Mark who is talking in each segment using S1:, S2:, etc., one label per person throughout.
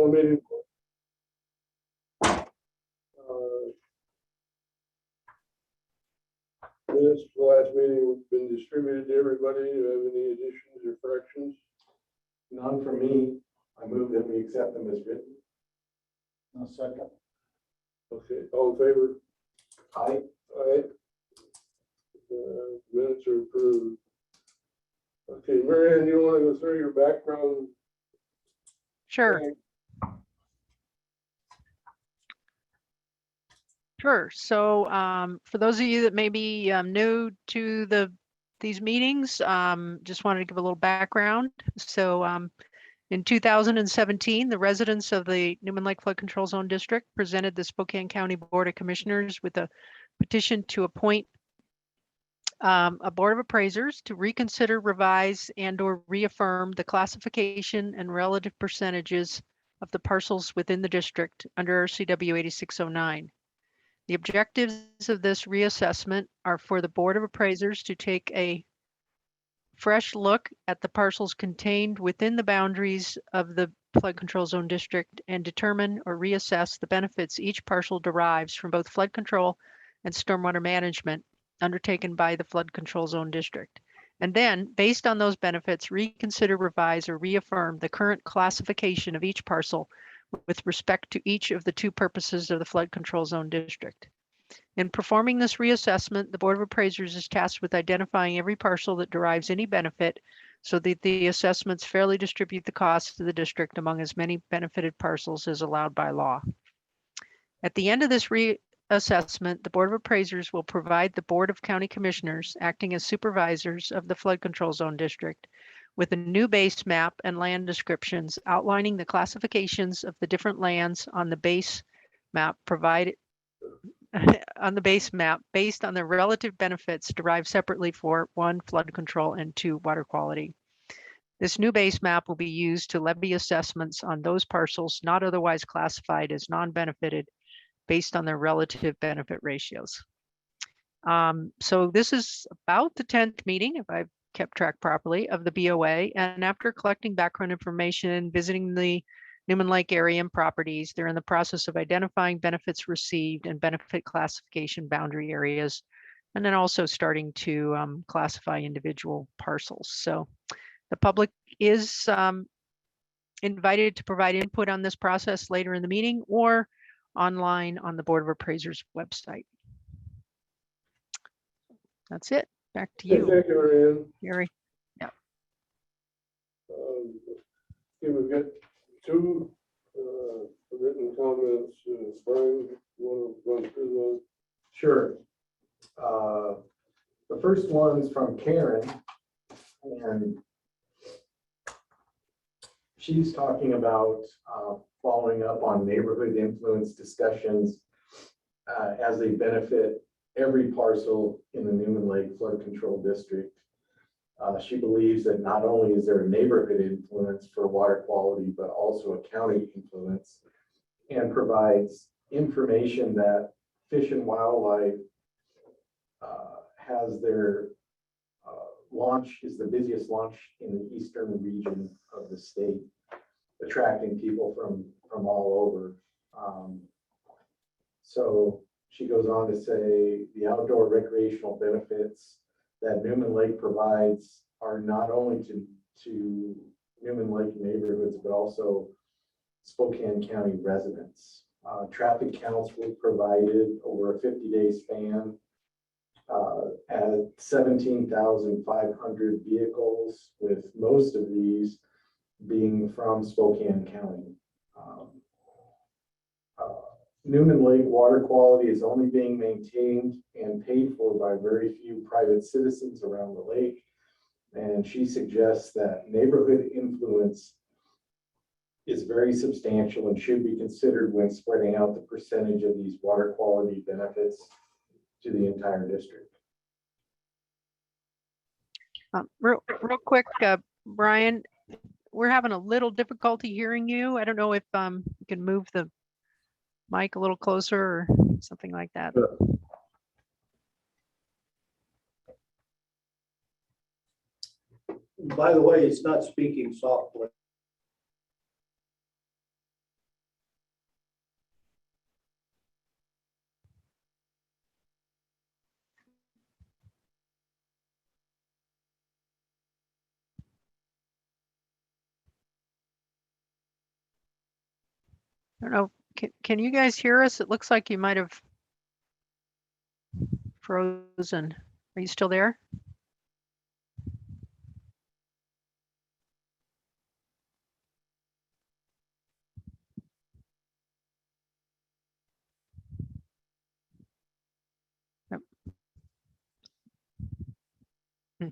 S1: call the meeting. Minutes for the last meeting have been distributed to everybody. Do you have any additions or corrections?
S2: None for me. I move that we accept them as written.
S3: No second.
S1: Okay, all in favor?
S2: Aye.
S1: Aye. Minutes are approved. Okay, Marianne, you want to go through your background?
S4: Sure. Sure. So for those of you that may be new to these meetings, just wanted to give a little background. So in 2017, the residents of the Newman Lake Flood Control Zone District presented the Spokane County Board of Commissioners with a petition to appoint a board of appraisers to reconsider, revise, and/or reaffirm the classification and relative percentages of the parcels within the district under RCW 8609. The objectives of this reassessment are for the Board of Appraisers to take a fresh look at the parcels contained within the boundaries of the flood control zone district and determine or reassess the benefits each parcel derives from both flood control and stormwater management undertaken by the flood control zone district. And then, based on those benefits, reconsider, revise, or reaffirm the current classification of each parcel with respect to each of the two purposes of the flood control zone district. In performing this reassessment, the Board of Appraisers is tasked with identifying every parcel that derives any benefit so that the assessments fairly distribute the costs to the district among as many benefited parcels as allowed by law. At the end of this reassessment, the Board of Appraisers will provide the Board of County Commissioners, acting as supervisors of the flood control zone district, with a new base map and land descriptions outlining the classifications of the different lands on the base map provided based on the relative benefits derived separately for 1, flood control, and 2, water quality. This new base map will be used to levy assessments on those parcels not otherwise classified as non-benefited based on their relative benefit ratios. So this is about the 10th meeting, if I've kept track properly, of the BOA. And after collecting background information, visiting the Newman Lake area and properties, they're in the process of identifying benefits received and benefit classification boundary areas, and then also starting to classify individual parcels. So the public is invited to provide input on this process later in the meeting or online on the Board of Appraisers website. That's it. Back to you,
S1: Thank you, Marianne.
S4: Gary.
S1: Okay, we've got 2 written comments. Brian, you want to run through those?
S2: Sure. The first one's from Karen, and she's talking about following up on neighborhood influence discussions as they benefit every parcel in the Newman Lake Flood Control District. She believes that not only is there a neighborhood influence for water quality, but also a county influence, and provides information that Fish and Wildlife has their launch, is the busiest launch in the eastern region of the state, attracting people from all over. So she goes on to say the outdoor recreational benefits that Newman Lake provides are not only to Newman Lake neighborhoods, but also Spokane County residents. Traffic counts were provided over a 50-day span at 17,500 vehicles, with most of these being from Spokane County. Newman Lake water quality is only being maintained and paid for by very few private citizens around the lake. And she suggests that neighborhood influence is very substantial and should be considered when spreading out the percentage of these water quality benefits to the entire district.
S4: Real quick, Brian, we're having a little difficulty hearing you. I don't know if you can move the mic a little closer or something like that.
S2: Sure.
S3: By the way, it's not speaking softly.
S4: I don't know, can you guys hear us? It looks like you might have frozen. Are you still there? Yep. Hmm.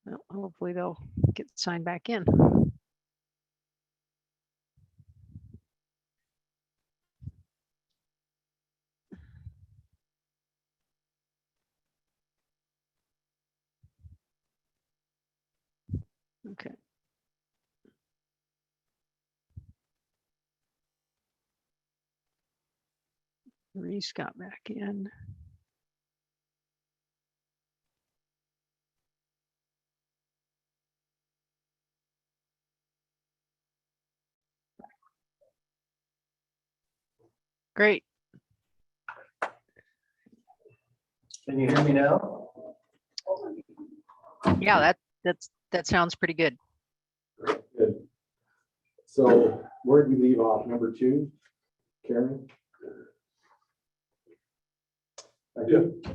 S4: Well, hopefully they'll get signed back in. Okay. Reese got back in. Great.
S3: Can you hear me now?
S4: Yeah, that sounds pretty good.
S2: Good. So where did we leave off? Number 2, Karen? I think,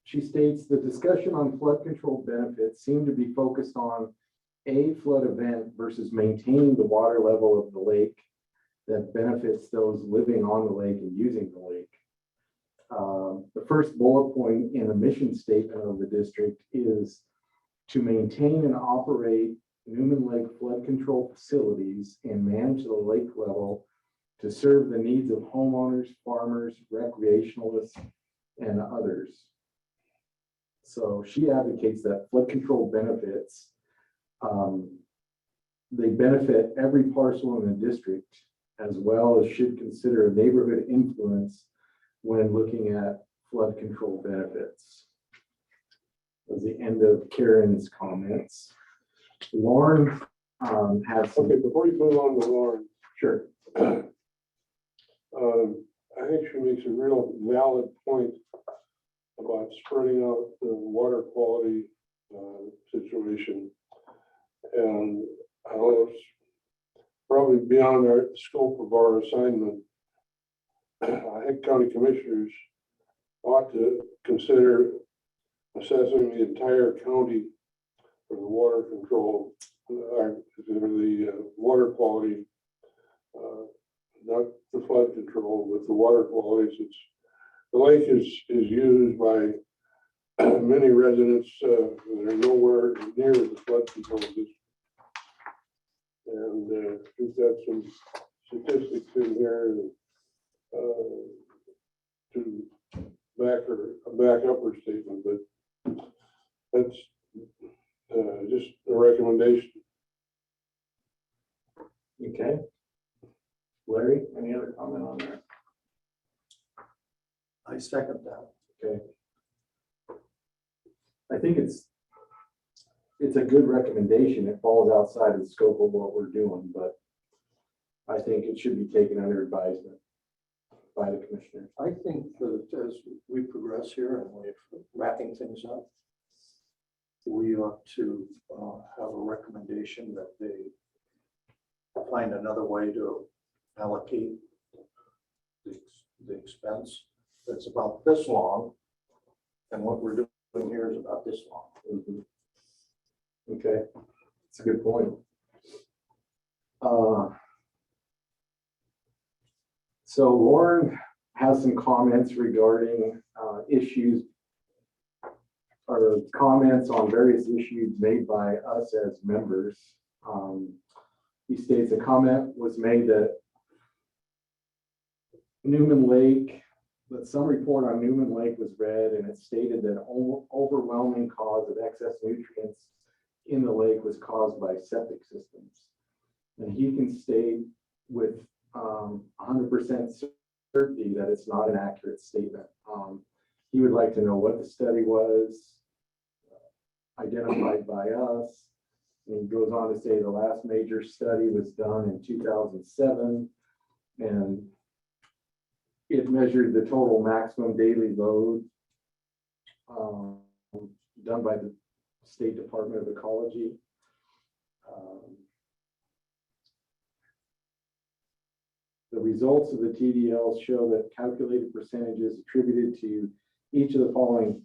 S2: she states the discussion on flood control benefits seem to be focused on a flood event versus maintaining the water level of the lake that benefits those living on the lake and using the lake. The first bullet point in the mission statement of the district is to maintain and operate Newman Lake flood control facilities and manage the lake level to serve the needs of homeowners, farmers, recreationalists, and others. So she advocates that flood control benefits, they benefit every parcel in the district, as well as should consider a neighborhood influence when looking at flood control benefits. That was the end of Karen's comments. Lauren has some.
S1: Okay, before you move on to Lauren,
S2: Sure.
S1: I think she makes a real valid point about spreading out the water quality situation. And I know it's probably beyond our scope of our assignment. I think county commissioners ought to consider assessing the entire county for the water control, the water quality, not the flood control, but the water quality. Since the lake is used by many residents that are nowhere near the flood control district. And we've got some statistics in here to back up her statement, but that's just a recommendation.
S2: Okay. Larry, any other comment on that?
S3: I second that.
S2: Okay. I think it's a good recommendation. It falls outside of the scope of what we're doing, but I think it should be taken under advisement by the commissioner.
S3: I think that as we progress here and we're wrapping things up, we ought to have a recommendation that they find another way to allocate the expense that's about this long, and what we're doing here is about this long.
S2: Mhm. Okay, that's a good point. So Lauren has some comments regarding issues or comments on various issues made by us as members. He states a comment was made that Newman Lake, that some report on Newman Lake was read, and it stated that overwhelming cause of excess nutrients in the lake was caused by septic systems. And he can state with 100% certainty that it's not an accurate statement. He would like to know what the study was identified by us. And he goes on to say the last major study was done in 2007. And it measured the total maximum daily load done by the State Department of Ecology. The results of the TDLs show that calculated percentages attributed to each of the following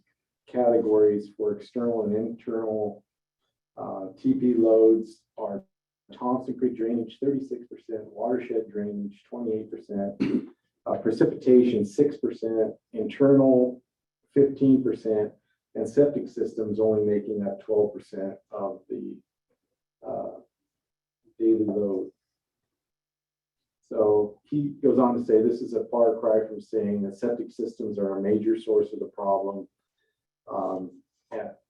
S2: categories for external and internal TP loads are Thompson Creek drainage 36%, watershed drainage 28%, precipitation 6%, internal 15%, and septic systems only making up 12% of the daily load. So he goes on to say this is a far cry from saying that septic systems are a major source of the problem. At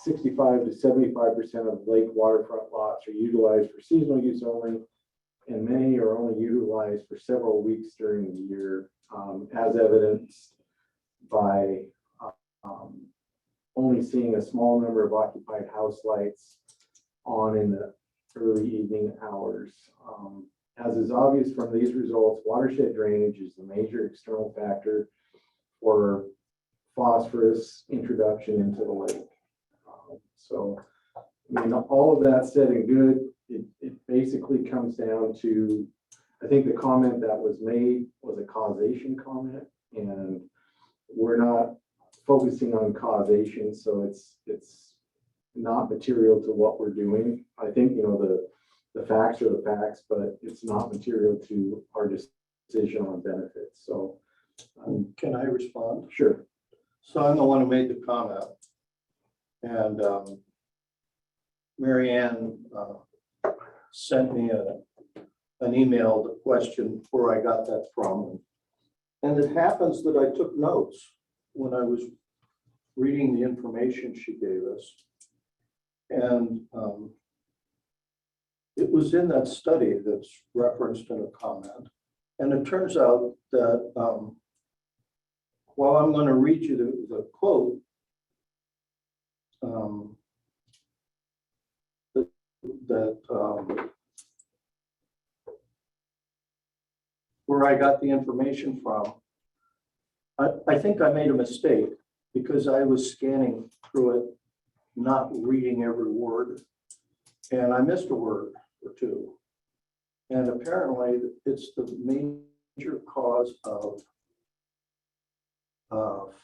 S2: 65 to 75% of lake waterfront lots are utilized for seasonal use only, and many are only utilized for several weeks during the year, as evidenced by only seeing a small number of occupied house lights on in the early evening hours. As is obvious from these results, watershed drainage is the major external factor for phosphorus introduction into the lake. So, I mean, all of that said and good, it basically comes down to, I think the comment that was made was a causation comment, and we're not focusing on causation, so it's not material to what we're doing. I think, you know, the facts are the facts, but it's not material to our decision on benefits. So,
S3: Can I respond?
S2: sure.
S3: So I'm the one who made the comment. And Mary Ann sent me an email to question where I got that from. And it happens that I took notes when I was reading the information she gave us. And it was in that study that's referenced in a comment. And it turns out that while I'm going to read you the quote, where I got the information from, I think I made a mistake because I was scanning through it, not reading every word, and I missed a word or two. And apparently it's the major cause of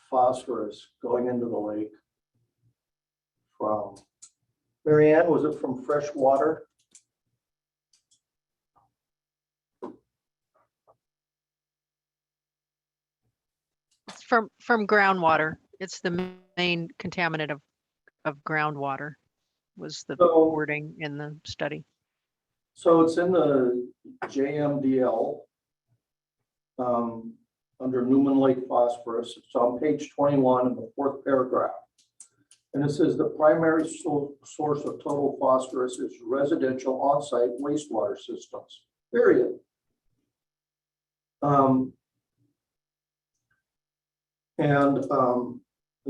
S3: phosphorus going into the lake from, Mary Ann, was it from fresh water?
S4: It's from groundwater. It's the main contaminant of groundwater was the
S3: So-
S4: wording in the study.
S3: So it's in the JMDL under Newman Lake phosphorus. It's on page 21 in the 4th paragraph. And it says the primary source of total phosphorus is residential on-site wastewater systems, period. And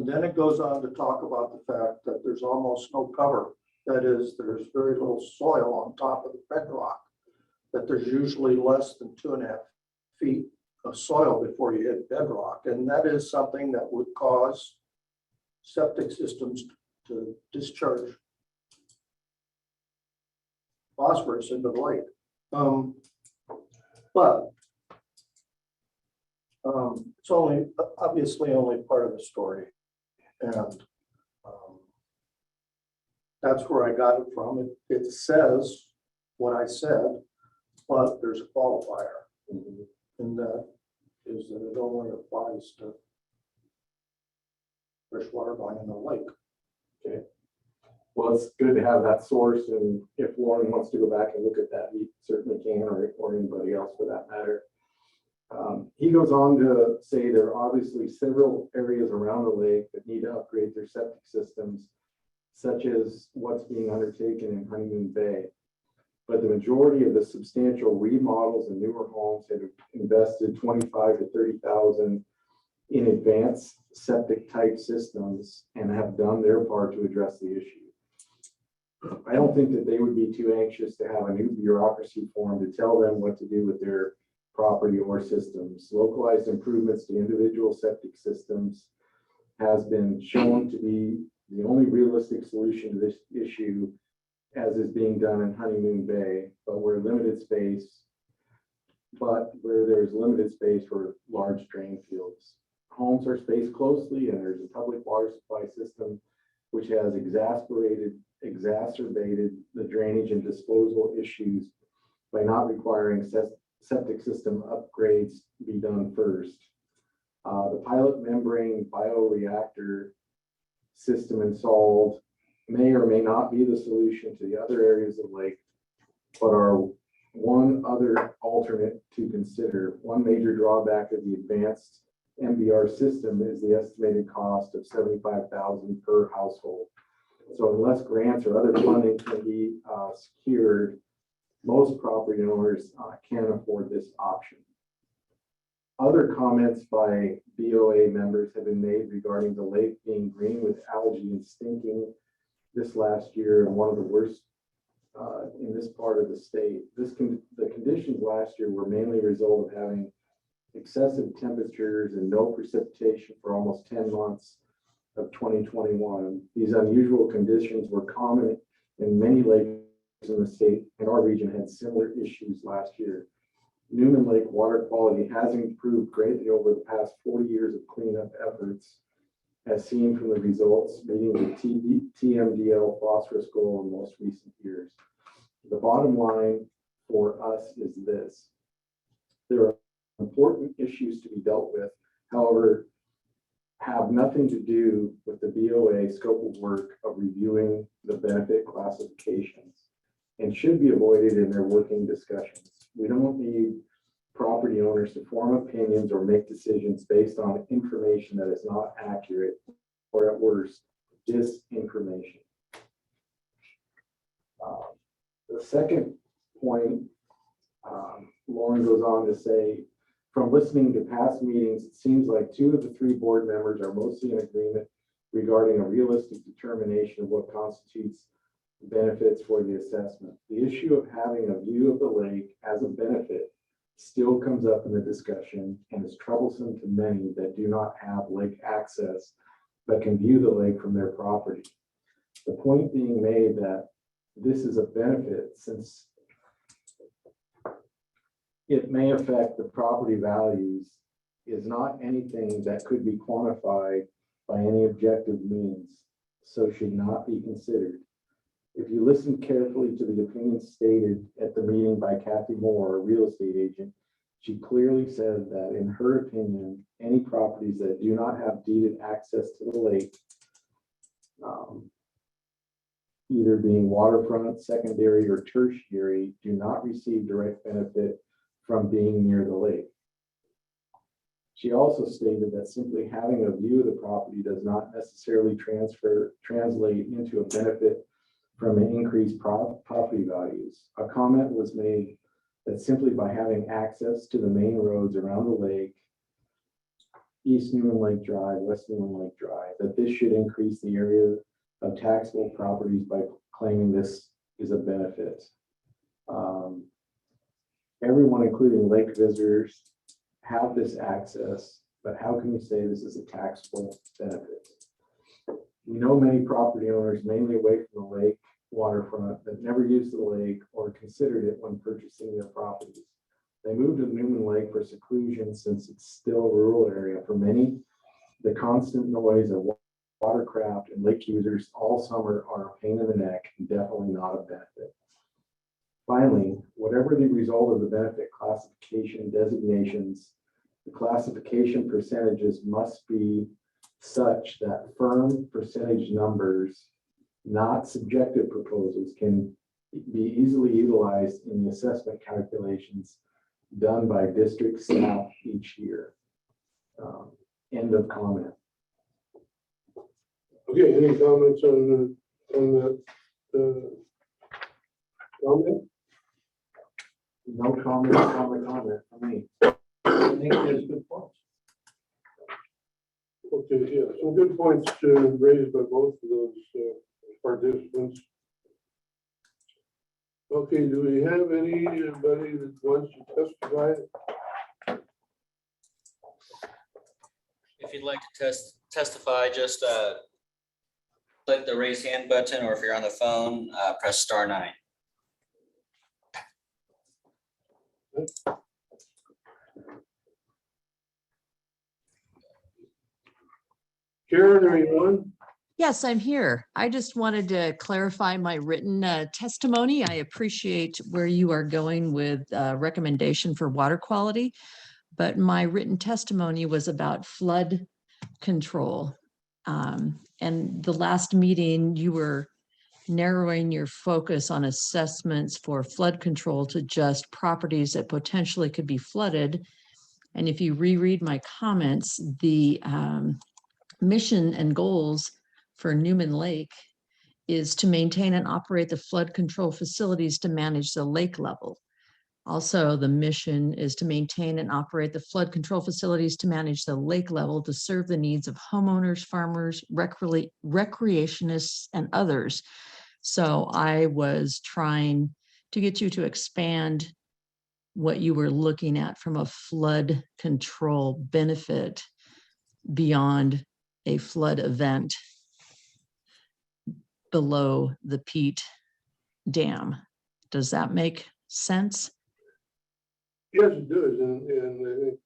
S3: then it goes on to talk about the fact that there's almost no cover. That is, there's very little soil on top of the bedrock, that there's usually less than 2.5 feet of soil before you hit bedrock. And that is something that would cause septic systems to discharge phosphorus into the lake. But it's obviously only part of the story. And that's where I got it from. It says what I said, but there's a qualifier. And that is that it only applies to freshwater going in the lake.
S2: Okay. Well, it's good to have that source, and if Lauren wants to go back and look at that, he certainly can, or anybody else for that matter. He goes on to say there are obviously several areas around the lake that need to upgrade their septic systems, such as what's being undertaken in Honeymoon Bay. But the majority of the substantial remodels and newer homes have invested $25,000 to $30,000 in advanced septic type systems and have done their part to address the issue. I don't think that they would be too anxious to have a new bureaucracy form to tell them what to do with their property or systems. Localized improvements to individual septic systems has been shown to be the only realistic solution to this issue, as is being done in Honeymoon Bay, but where there's limited space for large drain fields. Homes are spaced closely, and there's a public water supply system which has exacerbated the drainage and disposal issues by not requiring septic system upgrades be done first. The pilot membrane bioreactor system installed may or may not be the solution to the other areas of the lake, but are one other alternate to consider. One major drawback of the advanced MBR system is the estimated cost of $75,000 per household. So unless grants or other funding can be secured, most property owners can't afford this option. Other comments by BOA members have been made regarding the lake being green with algae and stinking this last year, and one of the worst in this part of the state. The conditions last year were mainly a result of having excessive temperatures and no precipitation for almost 10 months of 2021. These unusual conditions were common in many lakes in the state, and our region had similar issues last year. Newman Lake water quality has improved greatly over the past 40 years of cleanup efforts, as seen from the results meeting the TMDL phosphorus goal in most recent years. The bottom line for us is this: there are important issues to be dealt with, however, have nothing to do with the BOA scope of work of reviewing the benefit classifications and should be avoided in their working discussions. We don't need property owners to form opinions or make decisions based on information that is not accurate, or at worst, disinformation. The second point, Lauren goes on to say, from listening to past meetings, it seems like 2 of the 3 board members are mostly in agreement regarding a realistic determination of what constitutes benefits for the assessment. The issue of having a view of the lake as a benefit still comes up in the discussion and is troublesome to many that do not have lake access but can view the lake from their property. The point being made that this is a benefit since it may affect the property values is not anything that could be quantified by any objective means, so should not be considered. If you listen carefully to the opinions stated at the meeting by Kathy Moore, a real estate agent, she clearly said that in her opinion, any properties that do not have deeded access to the lake, either being waterfront, secondary, or tertiary, do not receive direct benefit from being near the lake. She also stated that simply having a view of the property does not necessarily translate into a benefit from an increased property values. A comment was made that simply by having access to the main roads around the lake, East Newman Lake Drive, West Newman Lake Drive, that this should increase the area of taxable properties by claiming this is a benefit. Everyone, including lake visitors, have this access, but how can you say this is a taxable benefit? We know many property owners, mainly away from the lake waterfront, that never used the lake or considered it when purchasing their properties. They moved to Newman Lake for seclusion since it's still a rural area. For many, the constant noise of watercraft and lake users all summer are a pain in the neck and definitely not a benefit. Finally, whatever the result of the benefit classification designations, the classification percentages must be such that firm percentage numbers, not subjective proposals, can be easily utilized in the assessment calculations done by district staff each year. End of comment.
S1: Okay, any comments on that comment?
S2: No comment on the comment from me.
S3: I think there's good points.
S1: Okay, yeah, some good points raised by both of those participants. Okay, do we have anybody that wants to testify
S5: if you'd like to testify, just click the raise hand button, or if you're on the phone, press *9.
S1: Karen, are you on?
S6: Yes, I'm here. I just wanted to clarify my written testimony. I appreciate where you are going with recommendation for water quality, but my written testimony was about flood control. And the last meeting, you were narrowing your focus on assessments for flood control to just properties that potentially could be flooded. And if you reread my comments, the mission and goals for Newman Lake is to maintain and operate the flood control facilities to manage the lake level. Also, the mission is to maintain and operate the flood control facilities to manage the lake level to serve the needs of homeowners, farmers, recreationists, and others. So I was trying to get you to expand what you were looking at from a flood control benefit beyond a flood event below the Pete Dam. Does that make sense?
S1: Yes, it does, and I think,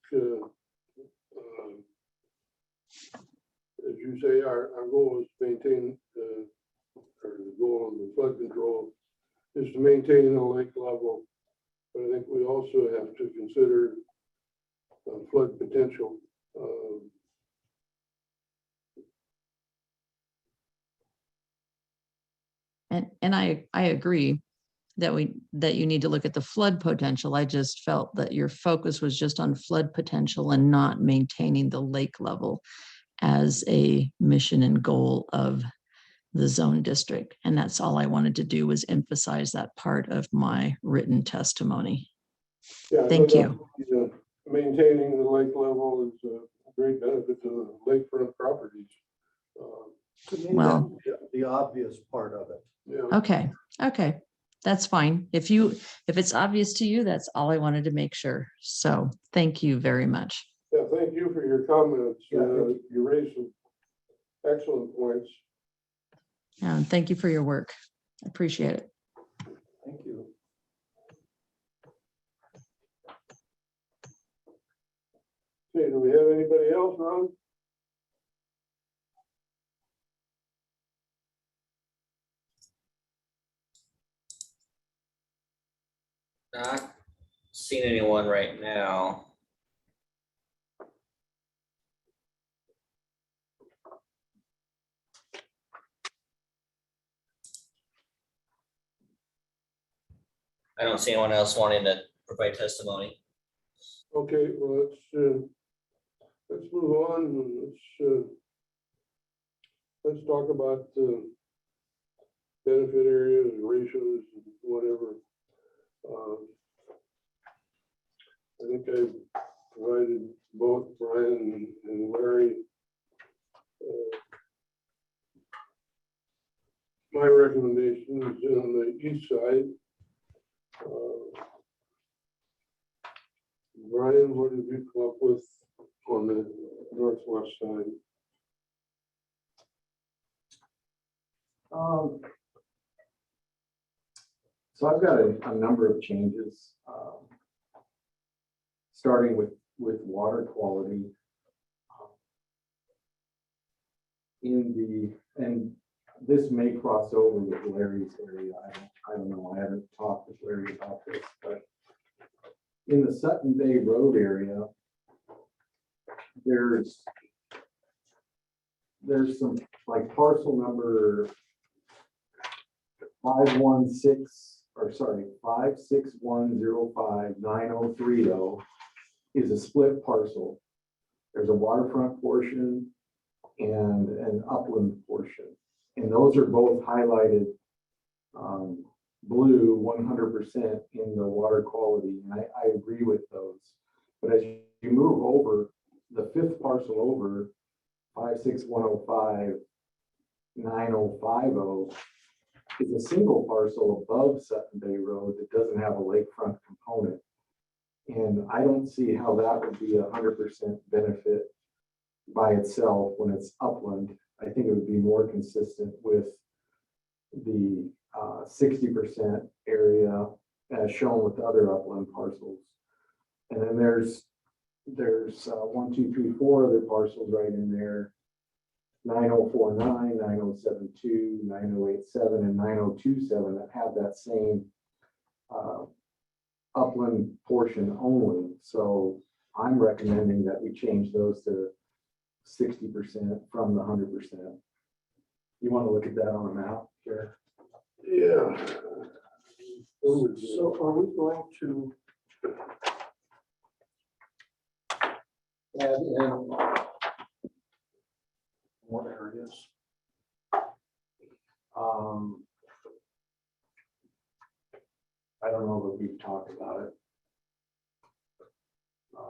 S1: as you say, our goal is to maintain, or the goal of the flood control is to maintain the lake level. But I think we also have to consider flood potential.
S6: And I agree that you need to look at the flood potential. I just felt that your focus was just on flood potential and not maintaining the lake level as a mission and goal of the zone district. And that's all I wanted to do, was emphasize that part of my written testimony.
S1: Yeah,
S6: Thank you.
S1: Maintaining the lake level is a great benefit to the lakefront properties.
S3: To me,
S6: Well-
S3: that's the obvious part of it.
S1: Yeah.
S6: Okay, that's fine. If it's obvious to you, that's all I wanted to make sure. So thank you very much.
S1: Yeah, thank you for your comments.
S3: Yeah.
S1: You raised some excellent points.
S6: And thank you for your work. I appreciate it.
S3: Thank you.
S1: Okay, do we have anybody else, Ron?
S5: Not seeing anyone right now. I don't see anyone else wanting to provide testimony.
S1: Okay, well, let's move on. And let's talk about benefit areas, ratios, whatever. I think I provided both Brian and Larry my recommendation is on the east side. Brian, what did you come up with on the northwest side?
S2: So I've got a number of changes, starting with water quality. And this may cross over with Larry's area. I don't know. I haven't talked with Larry about this, but in the Sutton Bay Road area, there's some, like, parcel number 561059030 is a split parcel. There's a waterfront portion and an upland portion. And those are both highlighted blue 100% in the water quality. And I agree with those. But as you move over, the fifth parcel over, 561059050, is a single parcel above Sutton Bay Road that doesn't have a lakefront component. And I don't see how that would be 100% benefit by itself when it's upland. I think it would be more consistent with the 60% area as shown with the other upland parcels. And then there's 1, 2, 3, 4 other parcels right in there. 9049, 9072, 9087, and 9027 that have that same upland portion only. So I'm recommending that we change those to 60% from the 100%. You want to look at that on a map here?
S1: Yeah.
S3: So are we going to add in what areas?
S2: I don't know that we've talked about it. I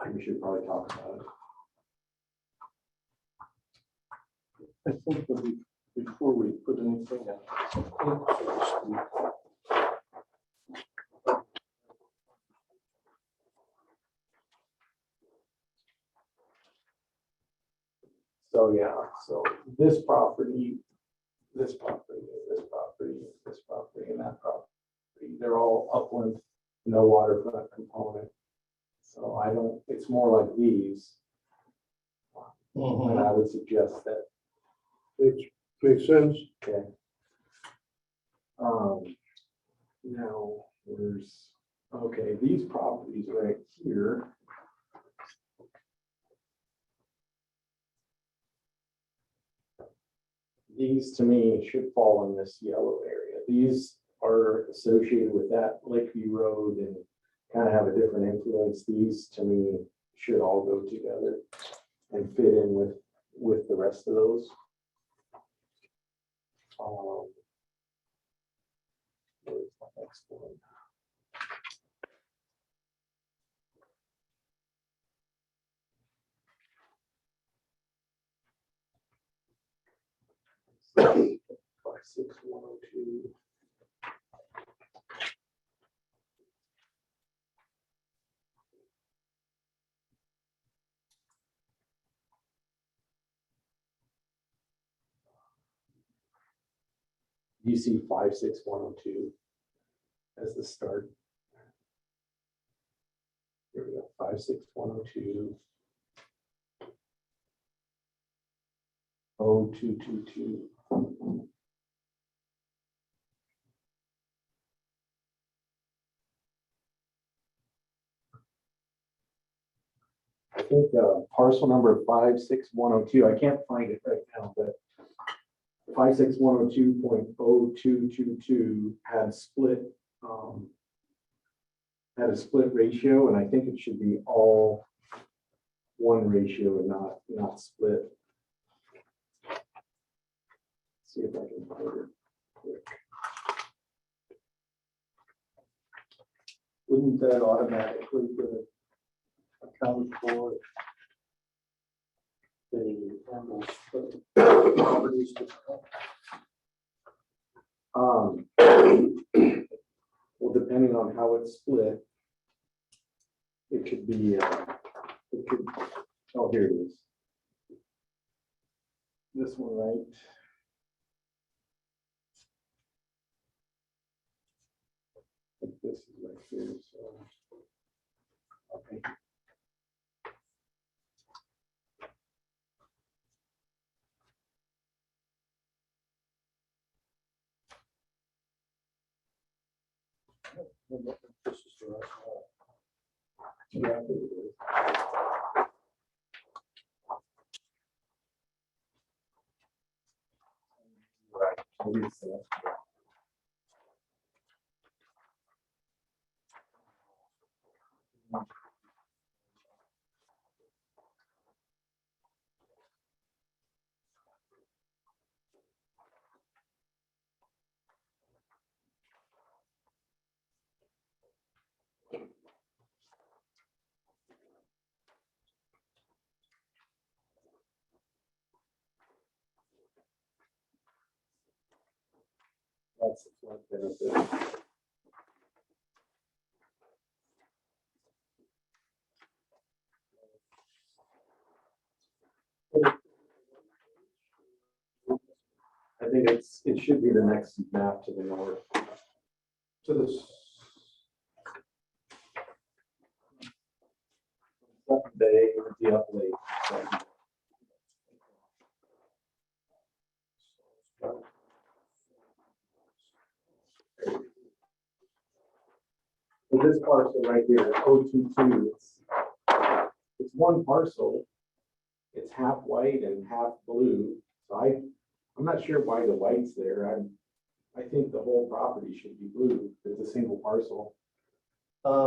S2: think we should probably talk about it.
S3: I think that before we put anything in.
S2: So yeah, so this property, this property, this property, this property, and that property, they're all upland, no waterfront component. So I don't, it's more like these. And I would suggest that,
S1: Makes sense.
S2: okay. Now, okay, these properties right here. These to me should fall in this yellow area. These are associated with that Lakeview Road and kind of have a different influence. These to me should all go together and fit in with the rest of those. Where's my next one? Five, 6, 102. You see 56102 as the start. Here we go, 56102. 0222. I think parcel number 56102, I can't find it right now, but 56102.0222 had a split ratio, and I think it should be all one ratio and not split. See if I can find it quick.
S3: Wouldn't that automatically account for the animals, properties?
S2: Well, depending on how it's split, it could be, oh, here it is. This one, right? I think this is right here, so. Okay.
S3: This is the right one.
S2: Yeah, it is. Right. Maybe it's that. That's the flood benefit. I think it should be the next map to the north.
S3: To this,
S2: Second Bay with the up lake. So this parcel right here, 022, it's one parcel. It's half white and half blue. So I'm not sure why the white's there. I think the whole property should be blue. It's a single parcel.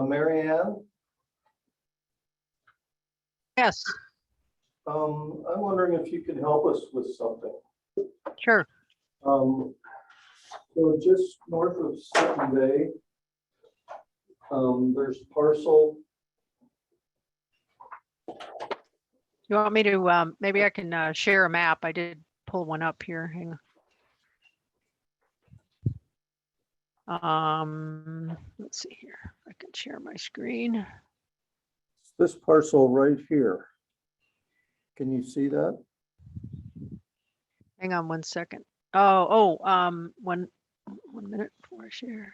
S3: Mary Ann,
S4: Yes,
S3: I'm wondering if you could help us with something.
S4: sure.
S3: So just north of Second Bay, there's parcel.
S4: You want me to, maybe I can share a map. I did pull one up here. Hang on. Let's see here. I can share my screen.
S3: This parcel right here. Can you see that?
S4: Hang on 1 second. One minute before I share.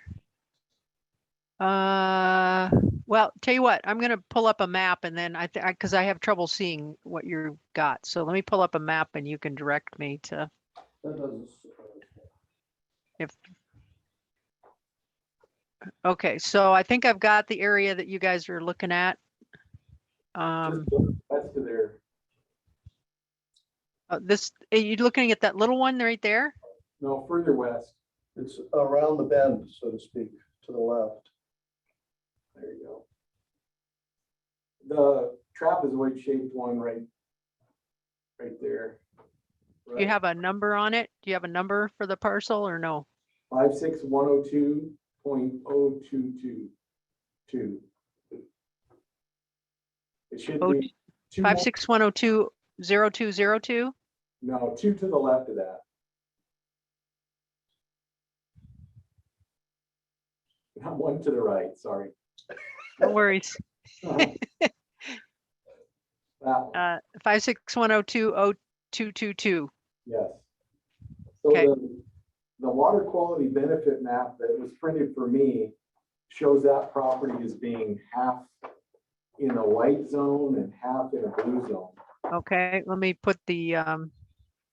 S4: Well, tell you what, I'm gonna pull up a map and then because I have trouble seeing what you've got. So let me pull up a map and you can direct me to
S3: That doesn't.
S4: if. Okay, so I think I've got the area that you guys are looking at.
S2: Just west of there.
S4: Are you looking at that little one right there?
S2: No, further west.
S3: It's around the bend, so to speak, to the left.
S2: There you go. The trapezoid shaped one right there.
S4: Do you have a number on it? Do you have a number for the parcel or no?
S2: 56102.0222. It should be
S4: 561020202?
S2: No, 2 to the left of that. Not 1 to the right, sorry.
S4: No worries.
S2: That one,
S4: 561020222.
S2: yes. So
S4: Okay.
S2: the water quality benefit map that was printed for me shows that property as being half in a white zone and half in a blue zone.
S4: Okay, let me put the,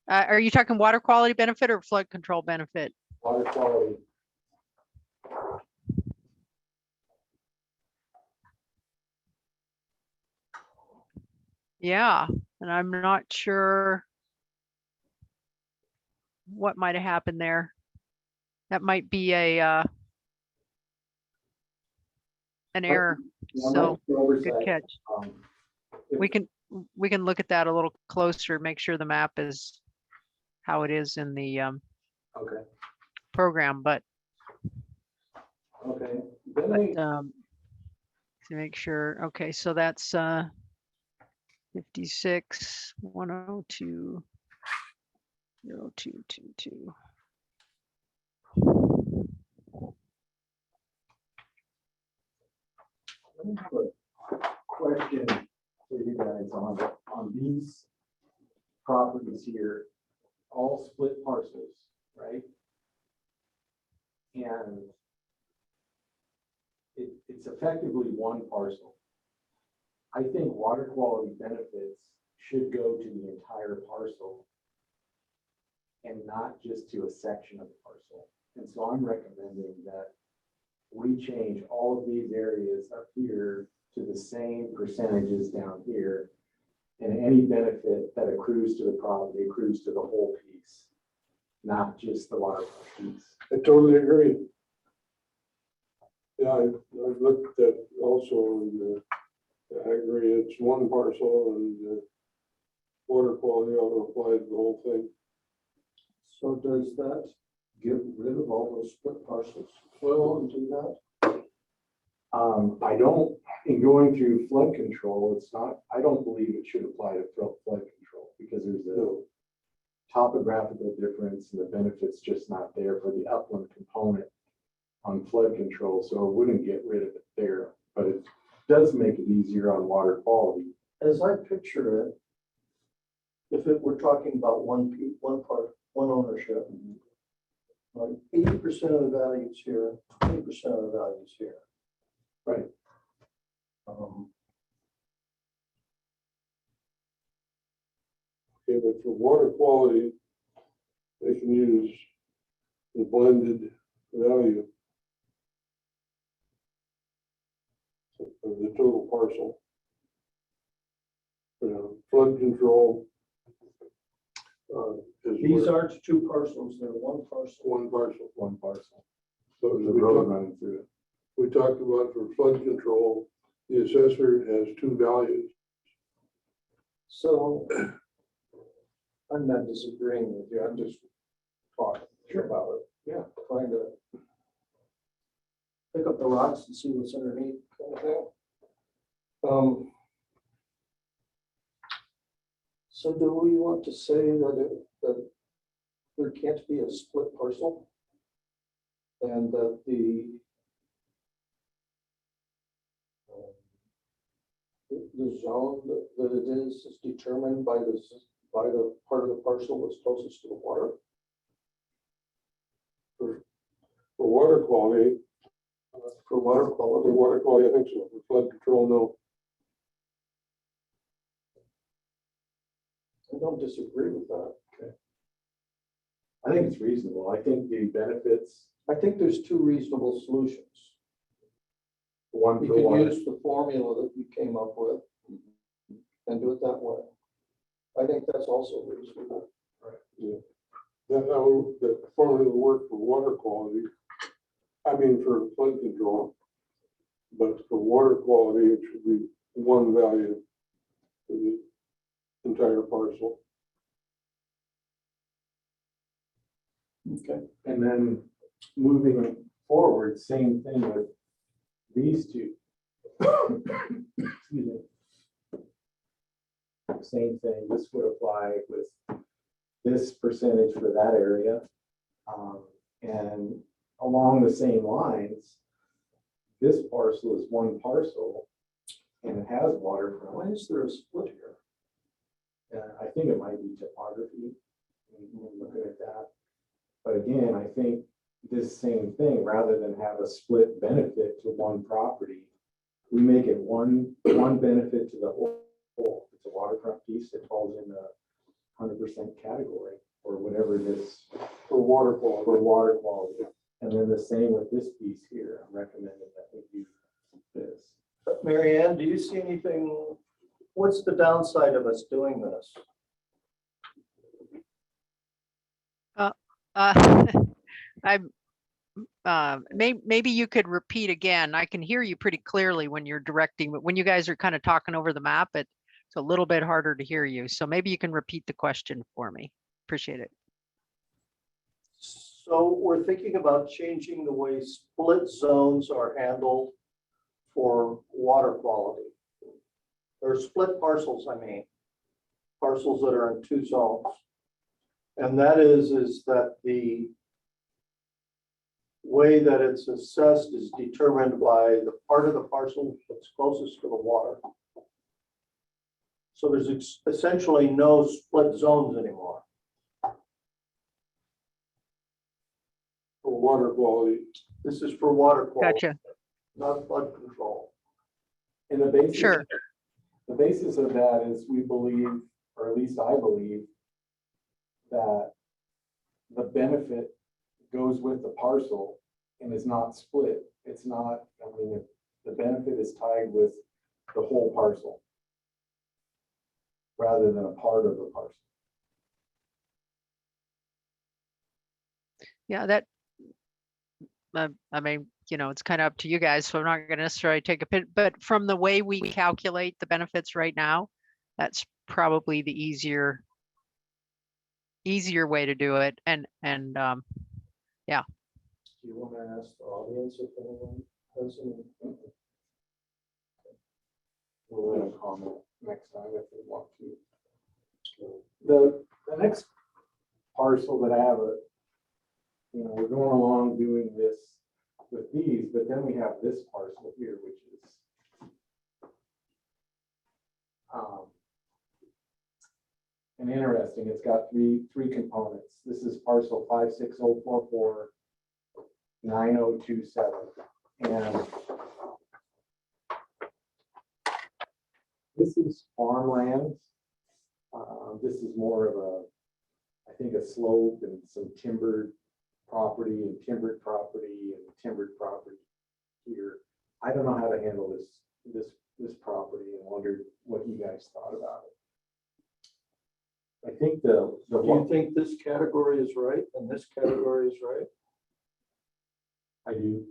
S4: are you talking water quality benefit or flood control benefit?
S2: Water quality.
S4: Yeah, and I'm not sure what might have happened there. That might be an error.
S2: Yeah,
S4: So
S2: might be oversight.
S4: good catch. We can look at that a little closer, make sure the map is how it is in the
S2: Okay,
S4: program, but
S2: okay. Then
S4: to make sure. Okay, so that's 56 102 0222.
S2: let me have a question for you guys on these properties here, all split parcels, right? And it's effectively one parcel. I think water quality benefits should go to the entire parcel and not just to a section of the parcel. And so I'm recommending that we change all of these areas up here to the same percentages down here. And any benefit that accrues to the property accrues to the whole piece, not just the water piece.
S1: I totally agree. Yeah, I've looked at that also, and I agree, it's one parcel and water quality ought to apply to the whole thing.
S3: So does that get rid of all those split parcels?
S2: Well,
S3: Do that?
S2: I don't, in going through flood control, I don't believe it should apply to flood control because there's a
S1: No,
S2: topographical difference and the benefit's just not there for the upland component on flood control, so it wouldn't get rid of it there, but it does make it easier on water quality.
S3: As I picture it, if it were talking about one one ownership. Like 80% of the values here, 20% of the values here.
S2: Right.
S1: Okay, but for water quality, they can use the blended value of the total parcel. Flood control is
S3: These aren't two parcels, they're one parcel.
S1: one parcel.
S2: One parcel.
S1: So
S2: There's a
S1: we
S2: road
S1: talked,
S2: running through it.
S1: we talked about for flood control, the assessor has two values.
S3: So I'm not disagreeing with you, I'm just talking about it.
S2: Yeah.
S3: Trying to pick up the rocks and see what's underneath kind of thing. So do we want to say that there can't be a split parcel? And that the zone that it is determined by the part of the parcel that's closest to the water?
S1: For water quality,
S3: For water quality,
S1: I think so. For flood control, no.
S3: I don't disagree with that.
S2: I think it's reasonable. I think the benefits,
S3: I think there's two reasonable solutions.
S2: one
S3: We
S2: for
S3: could
S2: one.
S3: use the formula that we came up with and do it that way. I think that's also reasonable.
S1: That formula will work for water quality. I mean, for flood control. But for water quality, it should be one value for the entire parcel.
S3: Okay.
S2: And then moving forward, same thing with these two. Excuse me. Same thing, this would apply with this percentage for that area. And along the same lines, this parcel is one parcel and it has waterfront.
S3: Why is there a split here?
S2: I think it might be topography, looking at that. But again, I think this same thing, rather than have a split benefit to one property, we make it one benefit to the whole. It's a waterfront piece that falls in the 100% category or whatever it is
S1: For water
S2: for
S1: quality.
S2: water quality. And then the same with this piece here. I'm recommending that we do this.
S3: Mary Ann, do you see anything, what's the downside of us doing this?
S4: Maybe you could repeat again. I can hear you pretty clearly when you're directing, but when you guys are kind of talking over the map, it's a little bit harder to hear you. So maybe you can repeat the question for me. Appreciate it.
S3: So we're thinking about changing the way split zones are handled for water quality. Or split parcels, I mean, parcels that are in two zones. And that is that the way that it's assessed is determined by the part of the parcel that's closest to the water. So there's essentially no split zones anymore.
S1: For water quality.
S3: This is for water quality,
S4: Gotcha.
S3: not flood control.
S2: And the basis,
S4: Sure.
S2: the basis of that is we believe, or at least I believe, that the benefit goes with the parcel and is not split. It's not, I mean, the benefit is tied with the whole parcel rather than a part of the parcel.
S4: Yeah, that, I mean, you know, it's kind of up to you guys, so I'm not going to necessarily take a pit, but from the way we calculate the benefits right now, that's probably the easier way to do it. And yeah.
S3: Do you want to ask the audience if anyone has any?
S2: We'll let them comment next time if they want to. The next parcel that I have we're going along doing this with these, but then we have this parcel here, which is and interesting, it's got three components. This is parcel 560449027. And this is farmland. This is more of a, I think, a slope and some timbered property and timbered property and timbered property here. I don't know how to handle this property and wondered what you guys thought about it. I think the
S3: Do you think this category is right and this category is right?
S2: I do.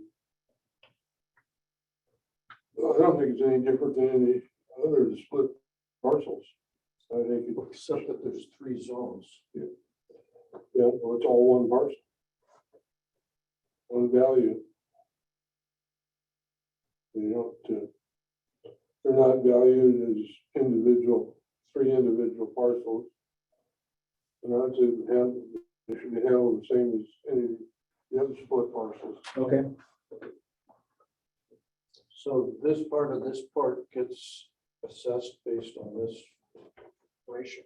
S1: Well, I don't think it's any different than any other split parcels. I think it,
S3: Except that there's 3 zones.
S1: yeah, well, it's all one parcel. One value. You don't, they're not valued as individual, 3 individual parcels. And I'd say they should be handled the same as any of the other split parcels.
S2: Okay.
S3: So this part of this part gets assessed based on this ratio.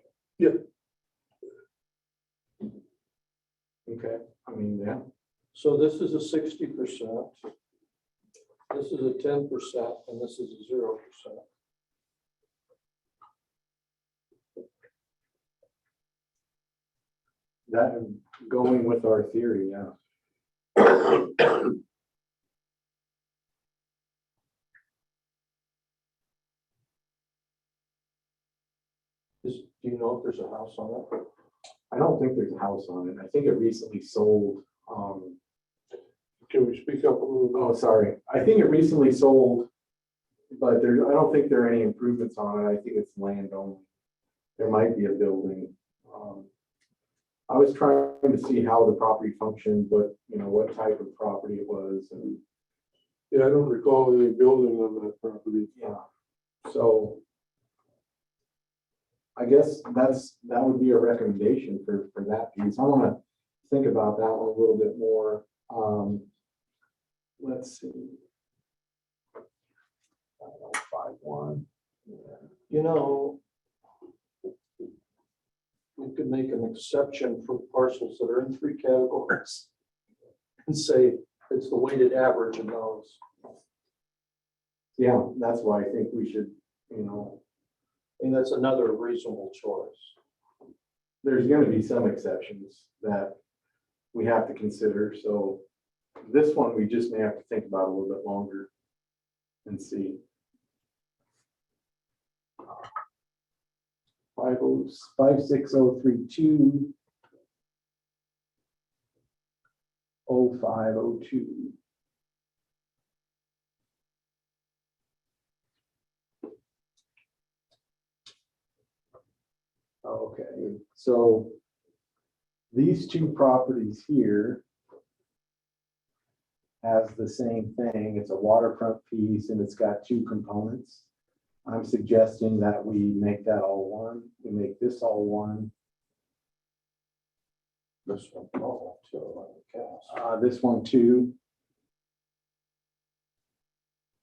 S2: Okay. I mean, yeah.
S3: So this is a 60%. This is a 10%, and this is a 0%.
S2: That going with our theory, yeah.
S3: Do you know if there's a house on it?
S2: I don't think there's a house on it. I think it recently sold.
S1: Can we speak up a little bit?
S2: Oh, sorry. I think it recently sold, but I don't think there are any improvements on it. I think it's land only. There might be a building. I was trying to see how the property functioned, but what type of property it was, and
S1: Yeah, I don't recall any building on that property.
S2: yeah. So I guess that would be a recommendation for that piece. I want to think about that one a little bit more. Let's see. 51.
S3: You know, we could make an exception for parcels that are in 3 categories and say it's the weighted average in those.
S2: Yeah, that's why I think we should,
S3: And that's another reasonable choice.
S2: there's going to be some exceptions that we have to consider. So this one, we just may have to think about a little bit longer and see. 56032 0502. Okay, so these 2 properties here has the same thing. It's a waterfront piece and it's got 2 components. I'm suggesting that we make that all one. We make this all one.
S3: This one, oh, so cast.
S2: This one too.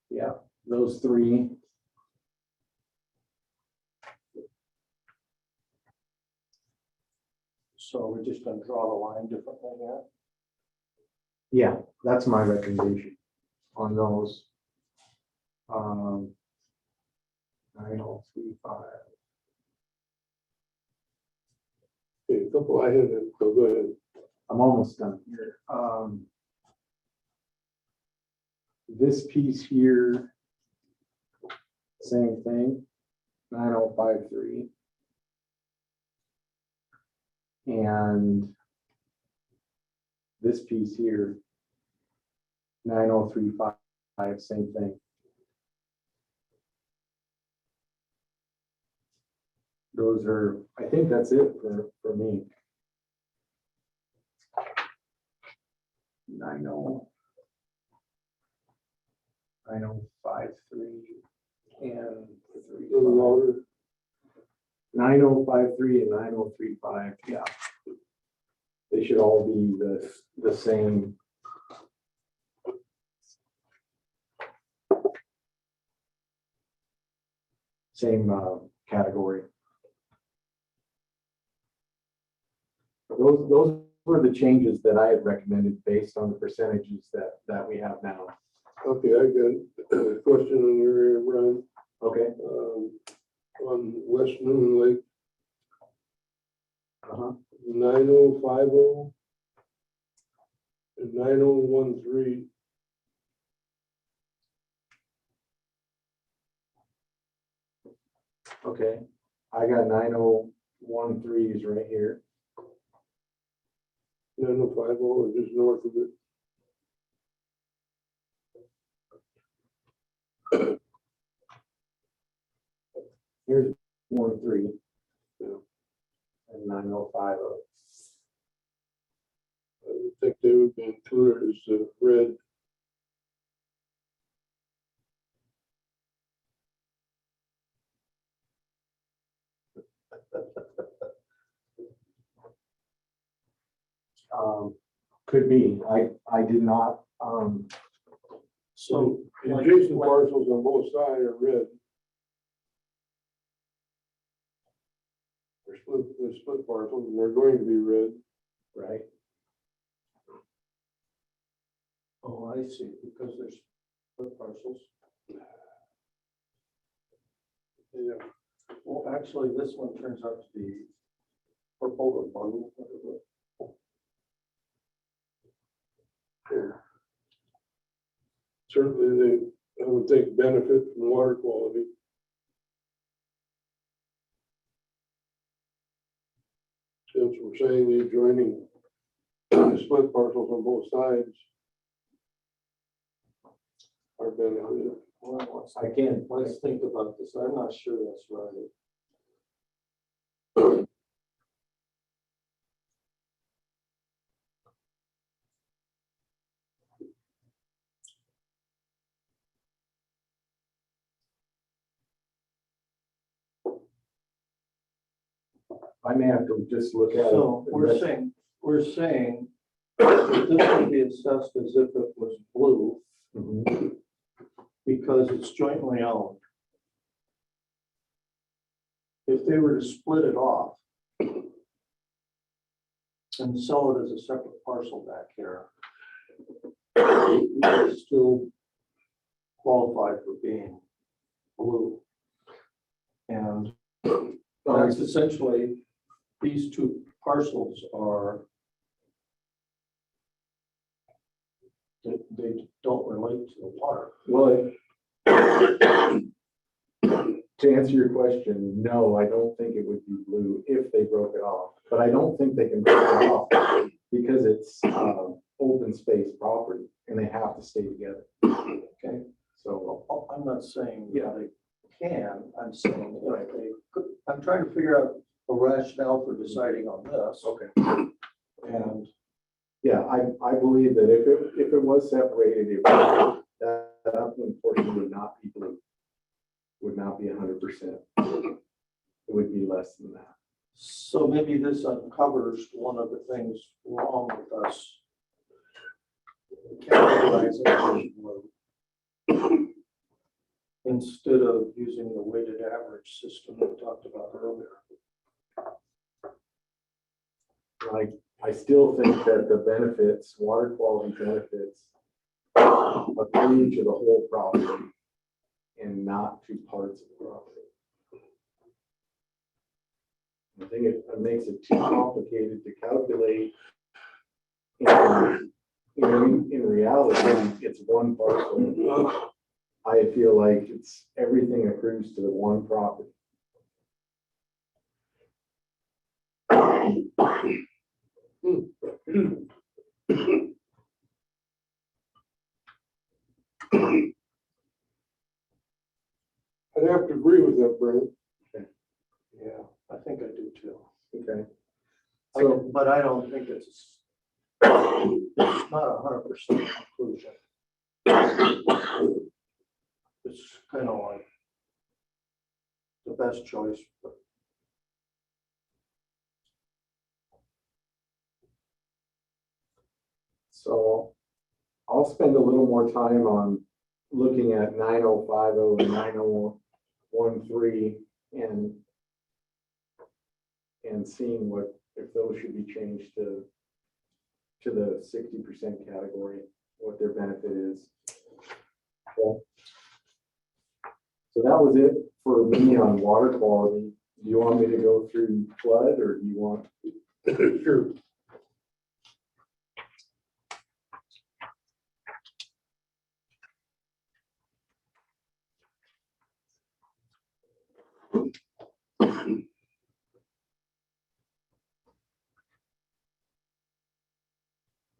S2: Yeah, those 3.
S3: So we're just gonna draw the line differently here.
S2: Yeah, that's my recommendation on those. 9035.
S1: Okay, couple, I have it, so go ahead.
S2: I'm almost done here. This piece here, same thing, 9053. And this piece here, 9035, same thing. Those are, I think that's it for me. 9053 and 9053 and 9035, yeah. They should all be the same. Same category. those were the changes that I had recommended based on the percentages that we have now.
S1: Okay, I got a question on your area, Brian.
S2: Okay.
S1: On West Newman Lake,
S2: Uh-huh.
S1: 9050 and 9013.
S2: Okay, I got 9013s right here.
S1: 9050 or just north of it.
S2: Here's 13.
S1: Yeah.
S2: And 9050.
S1: I would think they would be included as red.
S2: Could be. I did not,
S3: So,
S1: The
S3: like,
S1: adjacent parcels on both sides are red. They're split parcels and they're going to be red.
S2: right?
S3: oh, I see, because there's split parcels.
S1: Yeah.
S3: Well, actually, this one turns out to be purple or blue, whatever.
S1: Certainly they, I would think, benefit from water quality. Since we're saying the adjoining split parcels on both sides are benefited.
S3: Well,
S2: I can't,
S3: let's think about this. I'm not sure that's right.
S2: I may have to just look at it.
S3: So we're saying that this would be assessed as if it was blue
S2: Mhm.
S3: because it's jointly owned. If they were to split it off and sell it as a separate parcel back here, it would still qualify for being blue. And that's essentially, these two parcels are, they don't relate to the water.
S2: Well, to answer your question, no, I don't think it would be blue if they broke it off. But I don't think they can break it off because it's open space property and they have to stay together.
S3: Okay,
S2: So,
S3: well, I'm not saying
S2: Yeah.
S3: they can, I'm saying, you know, they could, I'm trying to figure out a rationale for deciding on this.
S2: okay.
S3: And
S2: Yeah, I believe that if it was separated, that upland portion would not be blue. Would not be 100%. It would be less than that.
S3: so maybe this uncovers one of the things wrong with us categorizing it as blue instead of using the weighted average system we talked about earlier.
S2: I still think that the benefits, water quality benefits, accrue to the whole property and not to parts of the property. I think it makes it too complicated to calculate. In reality, it's one parcel. I feel like everything accrues to the one property.
S1: I'd have to agree with that, Brent.
S3: Yeah, I think I do too.
S2: Okay.
S3: But I don't think it's not 100% conclusion. It's kind of like the best choice, but
S2: So I'll spend a little more time on looking at 9050 and 9013 and seeing what if those should be changed to the 60% category, what their benefit is. Okay. So that was it for me on water quality. Do you want me to go through flood, or do you want?
S1: Sure.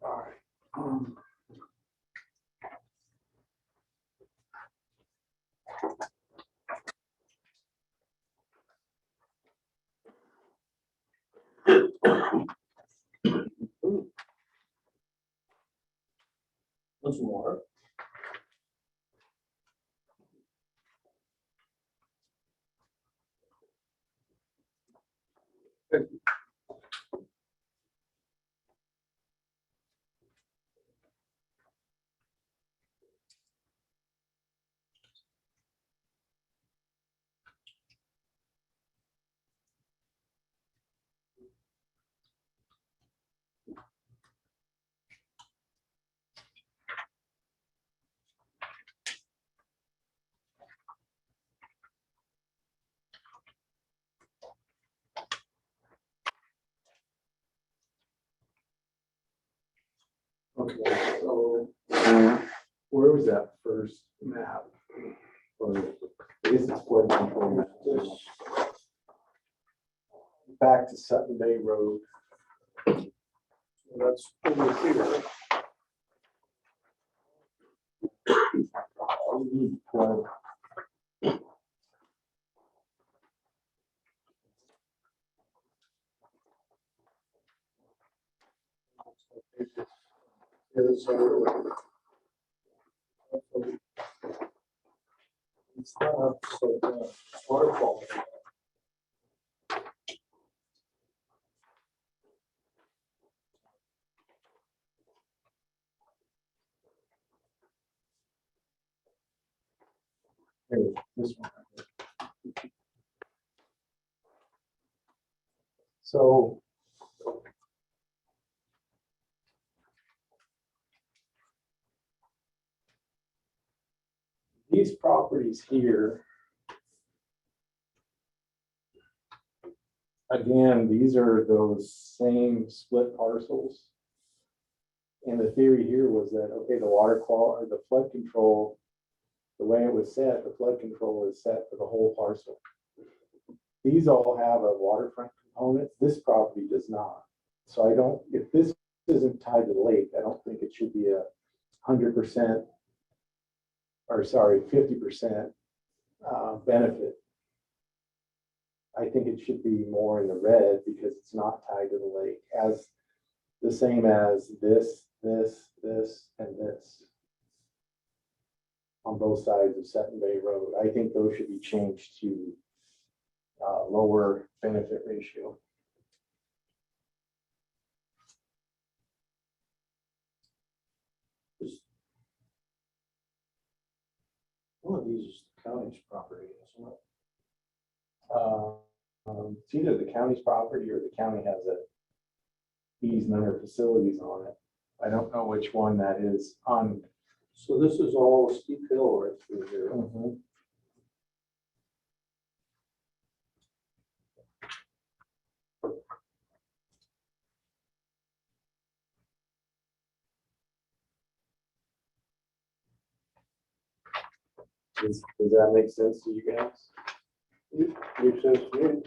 S2: All right.
S3: Want some water?
S2: Okay, so where was that first map? Or I guess it's flood control map. Back to Sutton Bay Road.
S3: That's over here.
S2: Flood.
S3: Is, it's not, so, water quality.
S2: Here, this one. So. These properties here. Again, these are those same split parcels. And the theory here was that, okay, the water quality, or the flood control, the way it was set, the flood control is set for the whole parcel. These all have a waterfront component. This property does not. So I don't, if this isn't tied to the lake, I don't think it should be 100%, or sorry, 50% benefit. I think it should be more in the red because it's not tied to the lake, as the same as this, and this on both sides of Sutton Bay Road. I think those should be changed to lower benefit ratio.
S3: One of these is the county's property, isn't it?
S2: It's either the county's property or the county has a easement or facilities on it. I don't know which one that is on.
S3: So this is all a steep hill right through here.
S2: Does that make sense to you guys?
S3: Makes sense to me.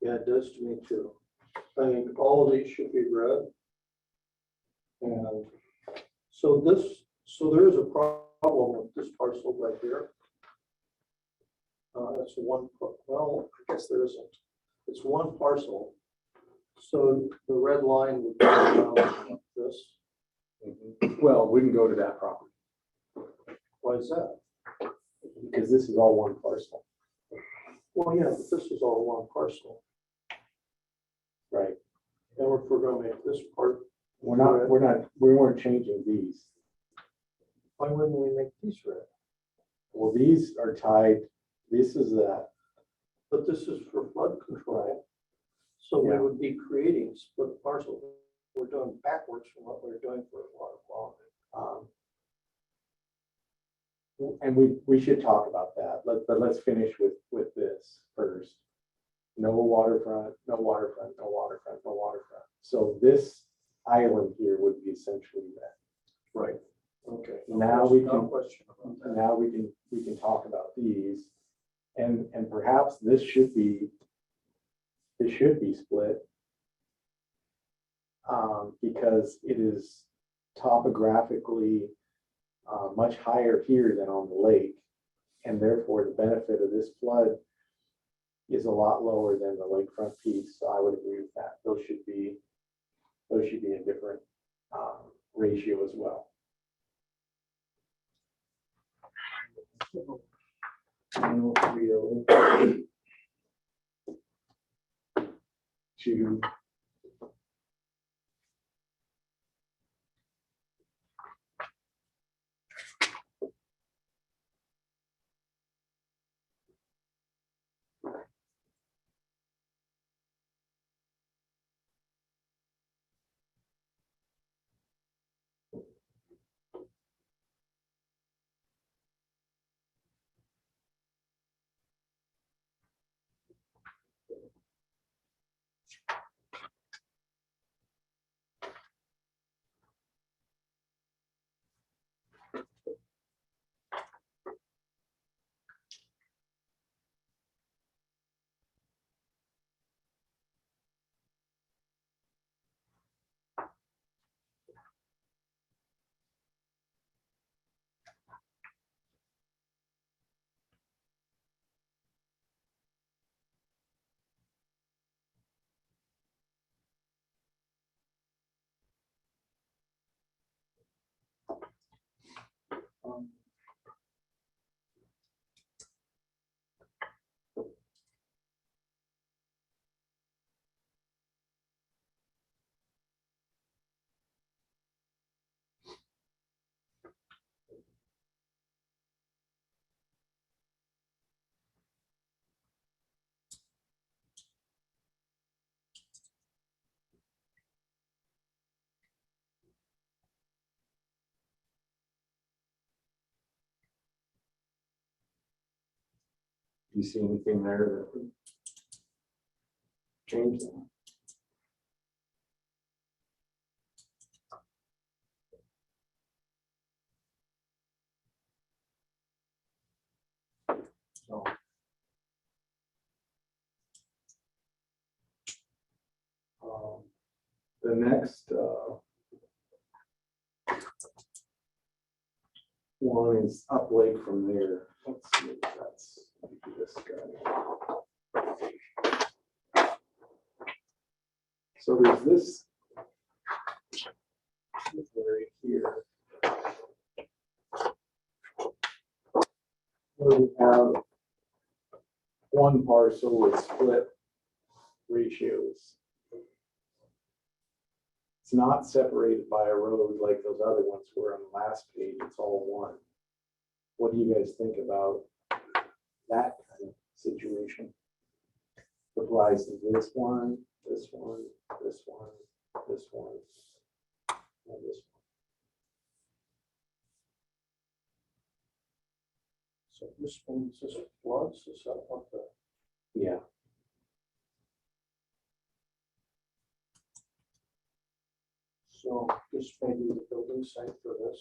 S3: Yeah, it does to me too. I think all of these should be red. And so there is a problem with this parcel right here. It's one, well, I guess there isn't. It's one parcel. So the red line would go around like this.
S2: Well, it wouldn't go to that property
S3: Why is that?
S2: because this is all one parcel.
S3: Well, yeah, but this is all one parcel.
S2: Right.
S3: And if we're gonna make this part,
S2: We weren't changing these.
S3: why wouldn't we make these red?
S2: Well, these are tied, this is that.
S3: But this is for flood control. So we
S2: Yeah.
S3: would be creating split parcels. We're doing backwards from what we're doing for water quality.
S2: And we should talk about that, but let's finish with this first. No waterfront, no waterfront, no waterfront, no waterfront. So this island here would be essentially that.
S3: Right. Okay.
S2: Now we
S3: No
S2: can-
S3: question about that.
S2: Now we can talk about these. And perhaps this should be split. Because it is topographically much higher here than on the lake. And therefore the benefit of this flood is a lot lower than the lakefront piece. So I would agree with that. Those should be a different ratio as well. To you see anything there that would change that? So. The next one is up lake from there. Let's see if that's this guy. So there's this area here. Where we have one parcel with split ratios. It's not separated by a road like those other ones were on the last page. It's all one. What do you guys think about that kind of situation? Applies to this one, this one, this one, this one, and this one.
S3: So this means this floods, is that what the?
S2: Yeah.
S3: So this may be the building site for this.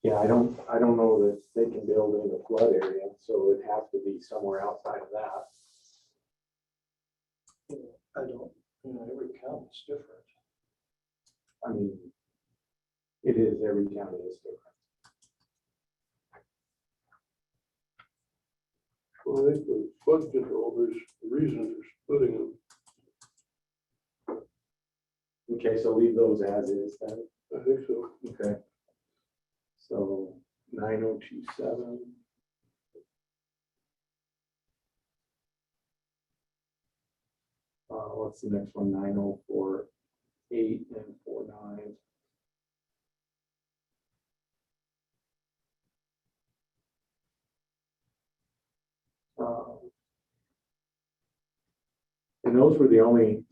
S2: Yeah, I don't know that they can build in the flood area, so it would have to be somewhere outside of that.
S3: I don't, every county's different.
S2: I mean, it is, every county is different.
S1: Well, I think for flood control, there's reasons for splitting them.
S2: Okay, so leave those as is then.
S1: I think so.
S2: Okay. So 9027. What's the next one? 9048 and 49. And those were the only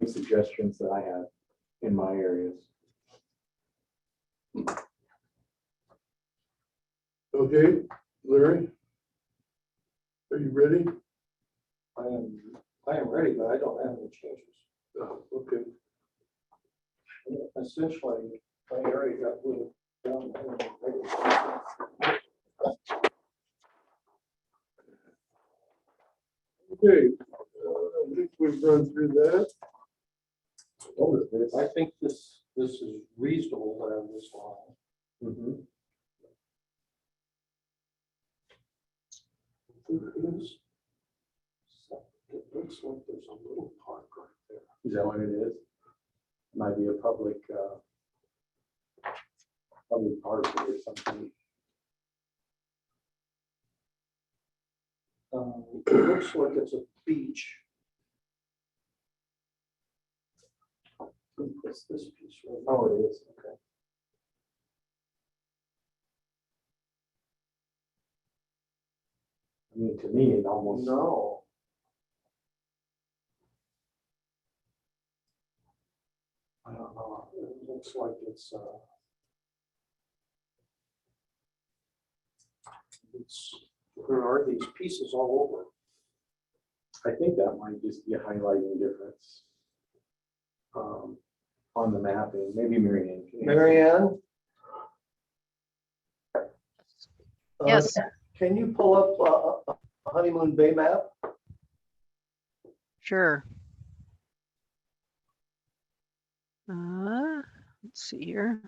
S2: suggestions that I had in my areas.
S1: Okay, Larry? Are you ready?
S3: I am ready, but I don't have any changes.
S1: Okay.
S3: Essentially, my area got moved down.
S1: Okay, I think we've run through that.
S3: I think this is reasonable to have this line.
S2: Mhm.
S3: It looks like there's a little park right there.
S2: Is that what it is? Might be a public park or something.
S3: It looks like it's a beach. What's this piece right?
S2: Oh, it is, okay. I mean, to me, it almost.
S3: No. I don't know. It looks like it's there are these pieces all over.
S2: I think that might just be a highlighting difference on the mapping. Maybe Mary Ann. can answer.
S3: Mary Ann?
S4: Yes.
S3: Can you pull up a Honeymoon Bay map?
S4: Sure. Let's see here.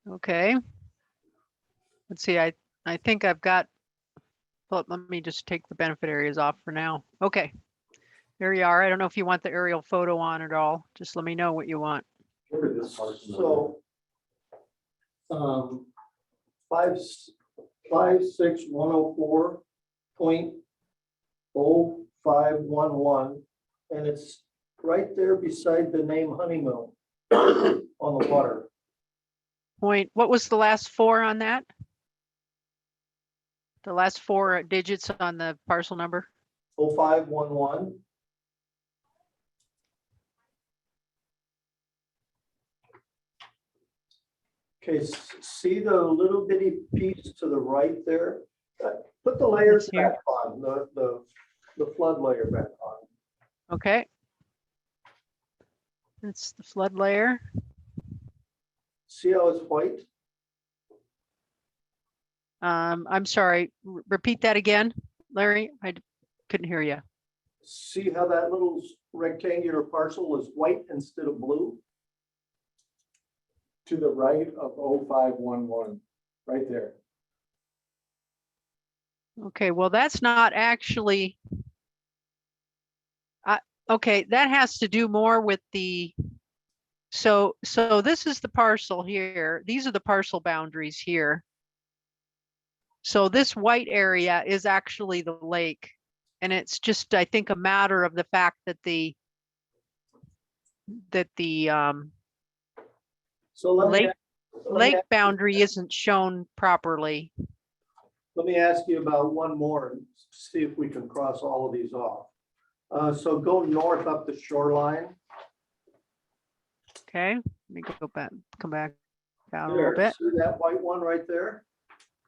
S4: Okay. Let's see, I think I've got, well, let me just take the benefit areas off for now. Okay. There you are. I don't know if you want the aerial photo on at all. Just let me know what you want.
S2: Where did this park come
S3: So, 56104.0511, and it's right there beside the name Honeymoon on the water.
S4: Point, what was the last four on that? The last four digits on the parcel number?
S3: 0511. Okay, see the little bitty piece to the right there? Put the layers
S4: That's here.
S3: back on, the flood layer back on.
S4: Okay. It's the flood layer.
S3: See how it's white?
S4: I'm sorry, repeat that again, Larry. Couldn't hear you.
S3: See how that little rectangular parcel is white instead of blue?
S2: To the right of 0511, right there.
S4: Okay, well, that's not actually. Okay, that has to do more with the. So this is the parcel here. These are the parcel boundaries here. So this white area is actually the lake. And it's just, I think, a matter of the fact that the
S3: So let me,
S4: lake boundary isn't shown properly.
S3: let me ask you about one more and see if we can cross all of these off. So go north up the shoreline.
S4: Okay, let me go back, come back down a
S3: There,
S4: little bit.
S3: see that white one right there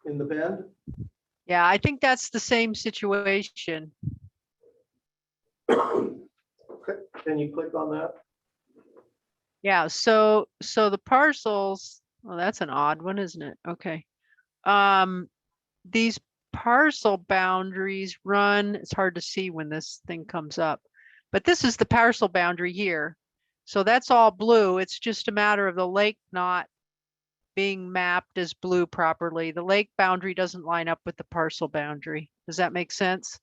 S3: in the bend?
S4: Yeah, I think that's the same situation.
S3: Okay, can you click on that?
S4: Yeah, so the parcels, well, that's an odd one, isn't it? Okay. These parcel boundaries run, it's hard to see when this thing comes up, but this is the parcel boundary here. So that's all blue. It's just a matter of the lake not being mapped as blue properly. The lake boundary doesn't line up with the parcel boundary. Does that make sense?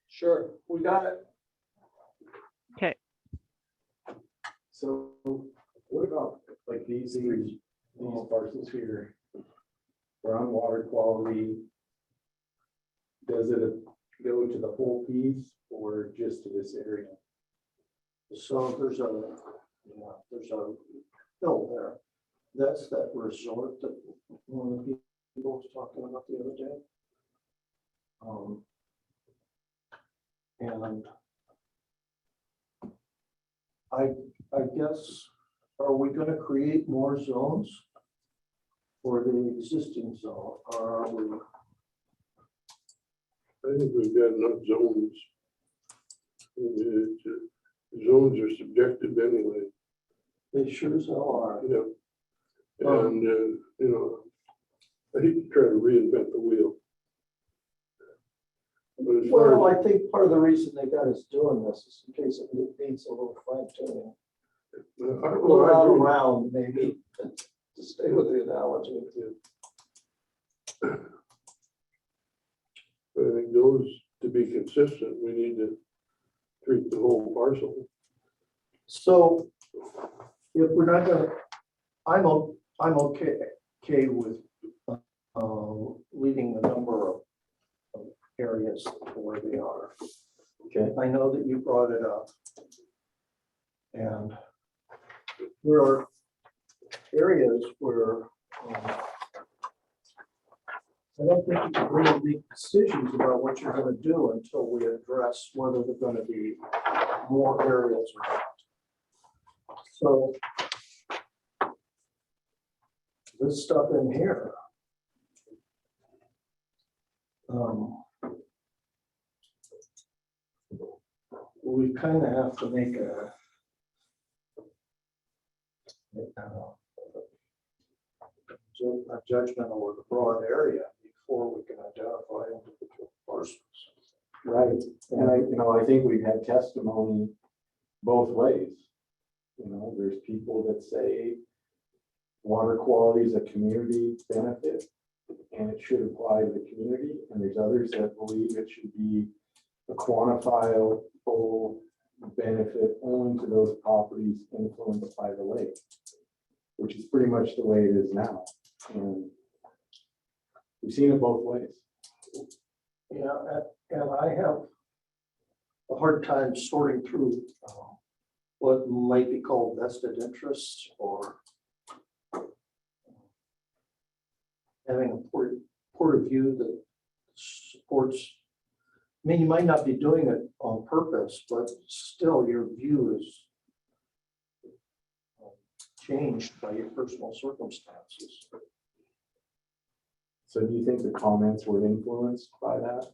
S3: Sure, we got it.
S4: Okay.
S2: So what about like these parcels here? Groundwater quality. Does it go to the whole piece or just to this area?
S3: So there's a hill there. That's that resort that one of the people was talking about the other day. And I guess, are we gonna create more zones for the existing zone, or are we?
S1: I think we've got enough zones. Zones are subjective anyway,
S3: They sure as hell are.
S1: you know. And, you know, I hate to try to reinvent the wheel. But as far
S3: Well,
S1: as,
S3: I think part of the reason they got us doing this is in case it needs a little fine tuning.
S1: I
S3: A
S1: don't
S3: little out
S1: know,
S3: around, maybe, to stay with the analogy.
S1: I think those, to be consistent, we need to treat the whole parcel.
S3: So if we're not gonna, I'm okay with leaving the number of areas the way they are.
S2: Okay.
S3: I know that you brought it up. And there are areas where I don't think you can really make decisions about what you're gonna do until we address whether they're gonna be more areas or not. So this stuff in here. We kind of have to make a judgment over the broad area before we can identify individual parcels.
S2: Right, and I think we've had testimony both ways. There's people that say water quality is a community benefit and it should apply to the community. And there's others that believe it should be a quantifiable benefit only to those properties influenced by the lake, which is pretty much the way it is now. And we've seen it both ways.
S3: Yeah, and I have a hard time sorting through what might be called vested interests or having a point of view that supports. I mean, you might not be doing it on purpose, but still your view is changed by your personal circumstances.
S2: So do you think the comments were influenced by that?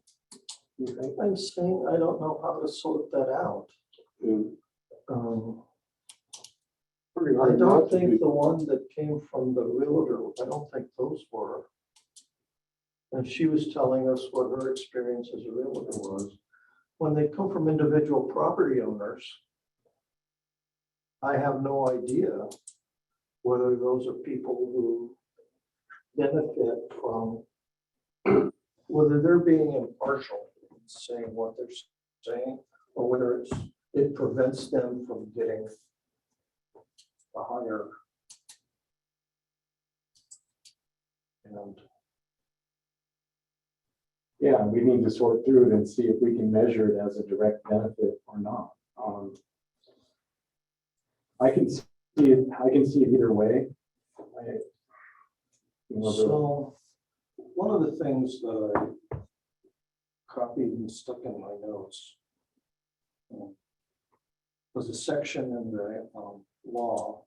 S2: You think?
S3: I'm saying I don't know how to sort that out.
S1: And pretty
S3: I
S1: hard
S3: don't
S1: not to
S3: think
S1: be.
S3: the one that came from the realtor, I don't think those were. And she was telling us what her experience as a realtor was. When they come from individual property owners, I have no idea whether those are people who benefit from, whether they're being impartial in saying what they're saying, or whether it prevents them from getting a higher. And
S2: Yeah, we need to sort through it and see if we can measure it as a direct benefit or not. I can see it either way.
S3: so, one of the things that I copied and stuck in my notes was a section in the law.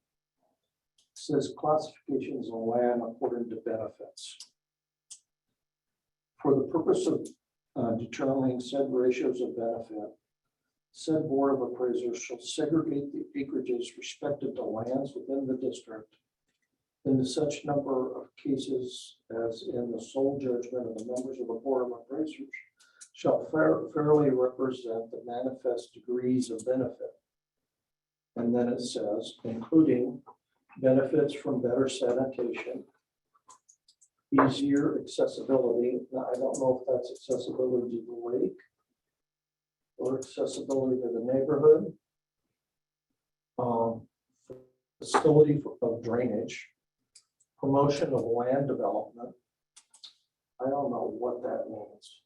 S3: It says classifications of land according to benefits. For the purpose of determining said ratios of benefit, said Board of Appraisers shall segregate the acreages respective to lands within the district into such number of cases as in the sole judgment of the members of the Board of Appraisers shall fairly represent the manifest degrees of benefit. And then it says, including benefits from better sanitation, easier accessibility. Now, I don't know if that's accessibility to the lake or accessibility to the neighborhood. Facility of drainage, promotion of land development. I don't know what that means.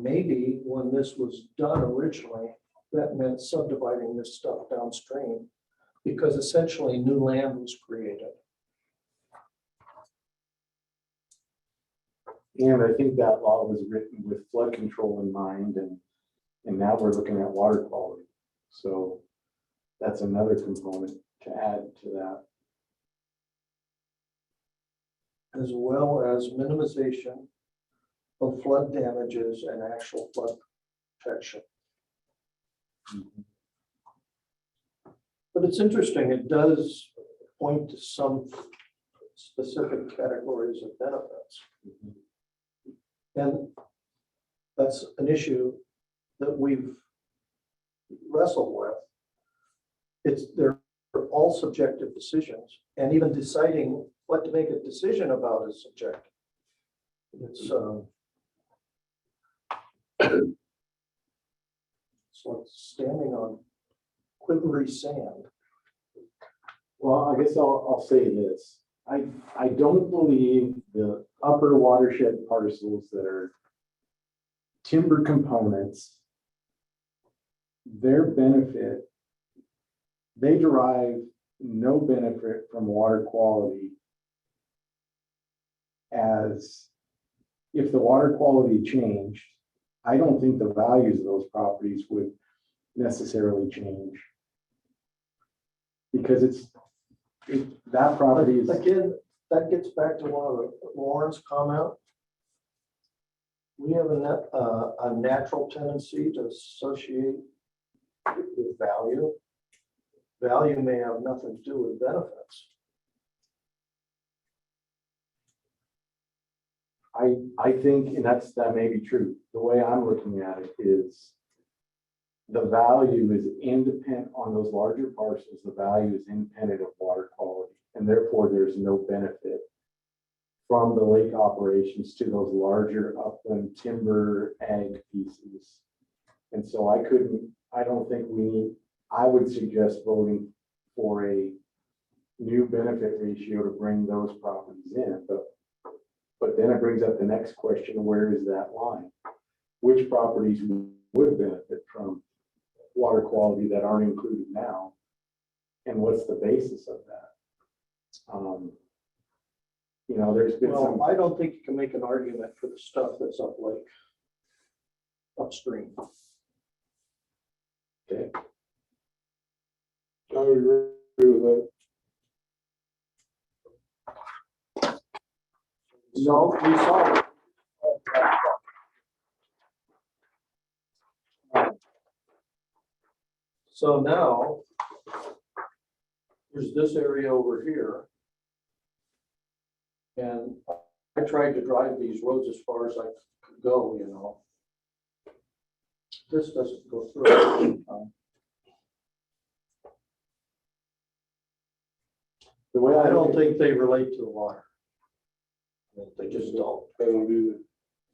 S3: Maybe when this was done originally, that meant subdividing this stuff downstream because essentially new land was created.
S2: And I think that law was written with flood control in mind, and now we're looking at water quality. So that's another component to add to that.
S3: As well as minimization of flood damages and actual flood protection. But it's interesting, it does point to some specific categories of benefits. And that's an issue that we've wrestled with. They're all subjective decisions, and even deciding what to make a decision about is subjective. It's like standing on quivery sand.
S2: Well, I guess I'll say this. I don't believe the upper watershed parcels that are timber components, their benefit, they derive no benefit from water quality, as if the water quality changed, I don't think the values of those properties would necessarily change. Because that property is.
S3: Again, that gets back to one of Lauren's comment. We have a natural tendency to associate with value. Value may have nothing to do with benefits.
S2: I think, and that may be true. The way I'm looking at it is the value is independent on those larger parcels. The value is independent of water quality, and therefore there's no benefit from the lake operations to those larger upland timber ag pieces. And so I don't think I would suggest voting for a new benefit ratio to bring those properties in, but then it brings up the next question, where is that line? Which properties would benefit from water quality that aren't included now? And what's the basis of that? There's been some.
S3: Well, I don't think you can make an argument for the stuff that's upstream.
S2: Okay.
S1: I would agree with that.
S3: So we saw. So now there's this area over here. And I tried to drive these roads as far as I could go, This doesn't go through.
S2: The way
S3: I don't think they relate to the water. They just don't.
S1: I don't either.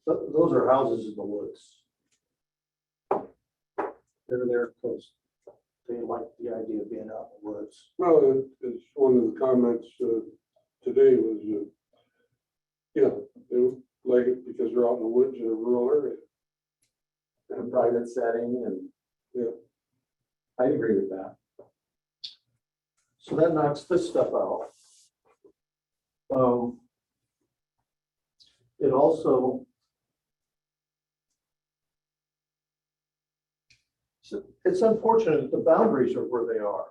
S3: But those are houses in the woods. They're there because they like the idea of being out in the woods.
S1: Well, it's one of the comments today was, they like it because they're out in the woods in a rural area.
S2: in a private setting, and
S1: Yeah.
S2: I agree with that.
S3: So that knocks this stuff out. It also. It's unfortunate that the boundaries are where they are.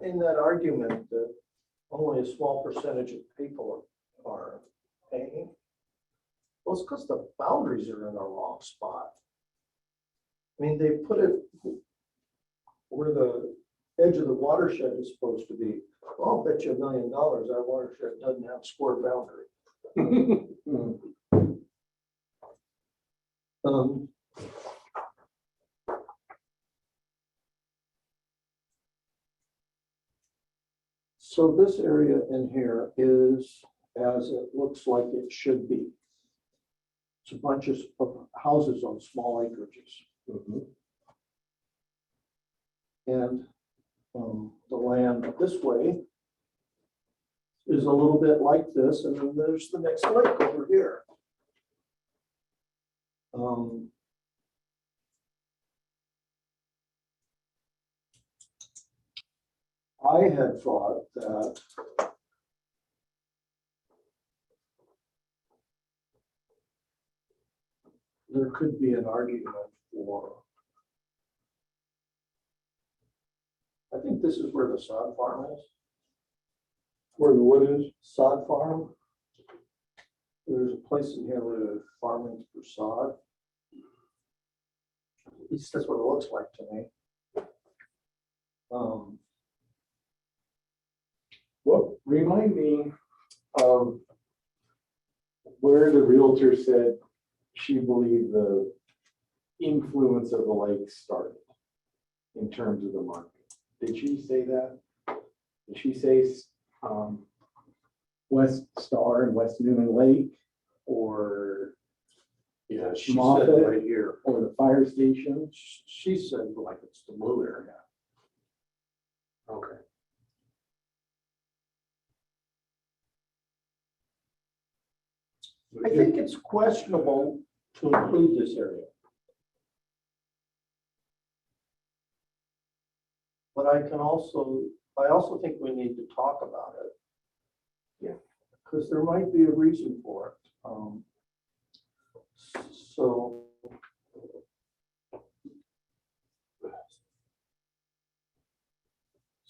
S3: In that argument that only a small percentage of people are paying. Well, it's because the boundaries are in the wrong spot. I mean, they put it where the edge of the watershed is supposed to be. Well, I'll bet you $1 million that watershed doesn't have square boundary. So this area in here is as it looks like it should be. It's a bunch of houses on small acreages. And the land this way is a little bit like this, and then there's the next lake over here. I had thought that there could be an argument for, I think this is where the sod farm is.
S1: Where the what is?
S3: Sod farm. There's a place in here where they're farming for sod. At least that's what it looks like to me.
S2: Well, remind me of where the Realtor said she believed the influence of the lake started in terms of the market. Did she say that? Did she say West Star and West Newman Lake, or
S3: Yeah, she said
S2: Moffett,
S3: right here.
S2: or the fire station?
S3: She said like it's the blue area.
S2: Okay.
S3: I think it's questionable to include this area. But I also think we need to talk about it.
S2: Yeah.
S3: Because there might be a reason for it.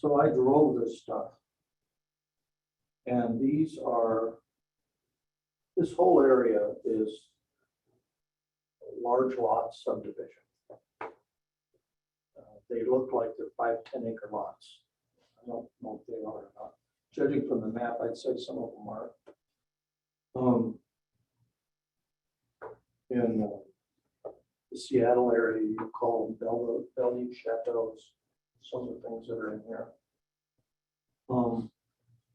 S3: So I drove this stuff. And this whole area is a large lot subdivision. They look like they're 5-10 acre lots. I don't know if they are or not. Judging from the map, I'd say some of them are. In the Seattle area, you call them Bellevue Chateaus, some of the things that are in here.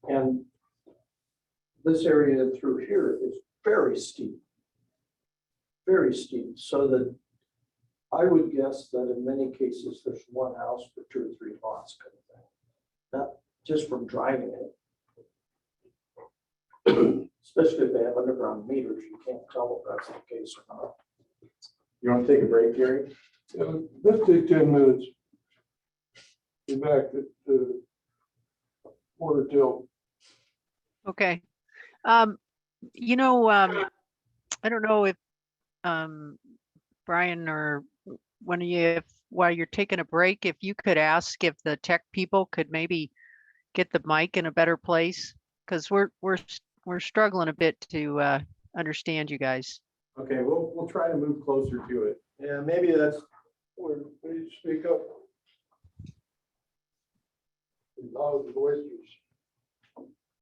S3: And this area through here is very steep. Very steep, so that I would guess that in many cases, there's one house for 2 or 3 lots kind of thing. Not just from driving it. Especially if they have underground meters, you can't tell if that's the case or not.
S2: You want to take a break, Gary?
S1: Let's take 10 minutes. Be back at the quarter till.
S4: Okay. You know, I don't know if Brian or one of you, if while you're taking a break, if you could ask if the tech people could maybe get the mic in a better place, because we're struggling a bit to understand you guys.
S2: Okay, we'll try to move closer to it.
S3: Yeah, maybe that's,
S1: Where you speak up. Loud voices.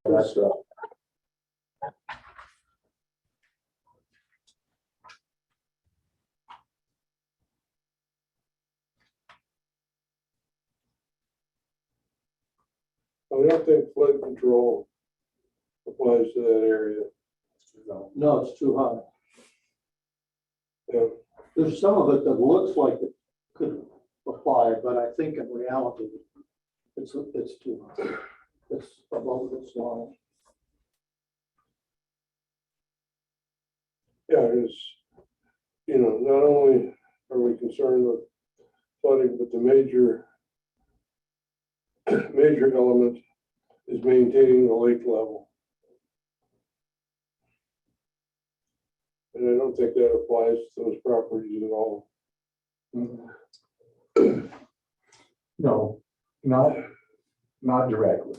S2: That's
S1: I don't think flood control applies to that area.
S3: no, it's too high.
S1: Yeah.
S3: There's some of it that looks like it could apply, but I think in reality, it's too high. It's above its line.
S1: Yeah, it's, not only are we concerned with flooding, but the major element is maintaining the lake level. And I don't think that applies to those properties at all.
S2: No, not directly.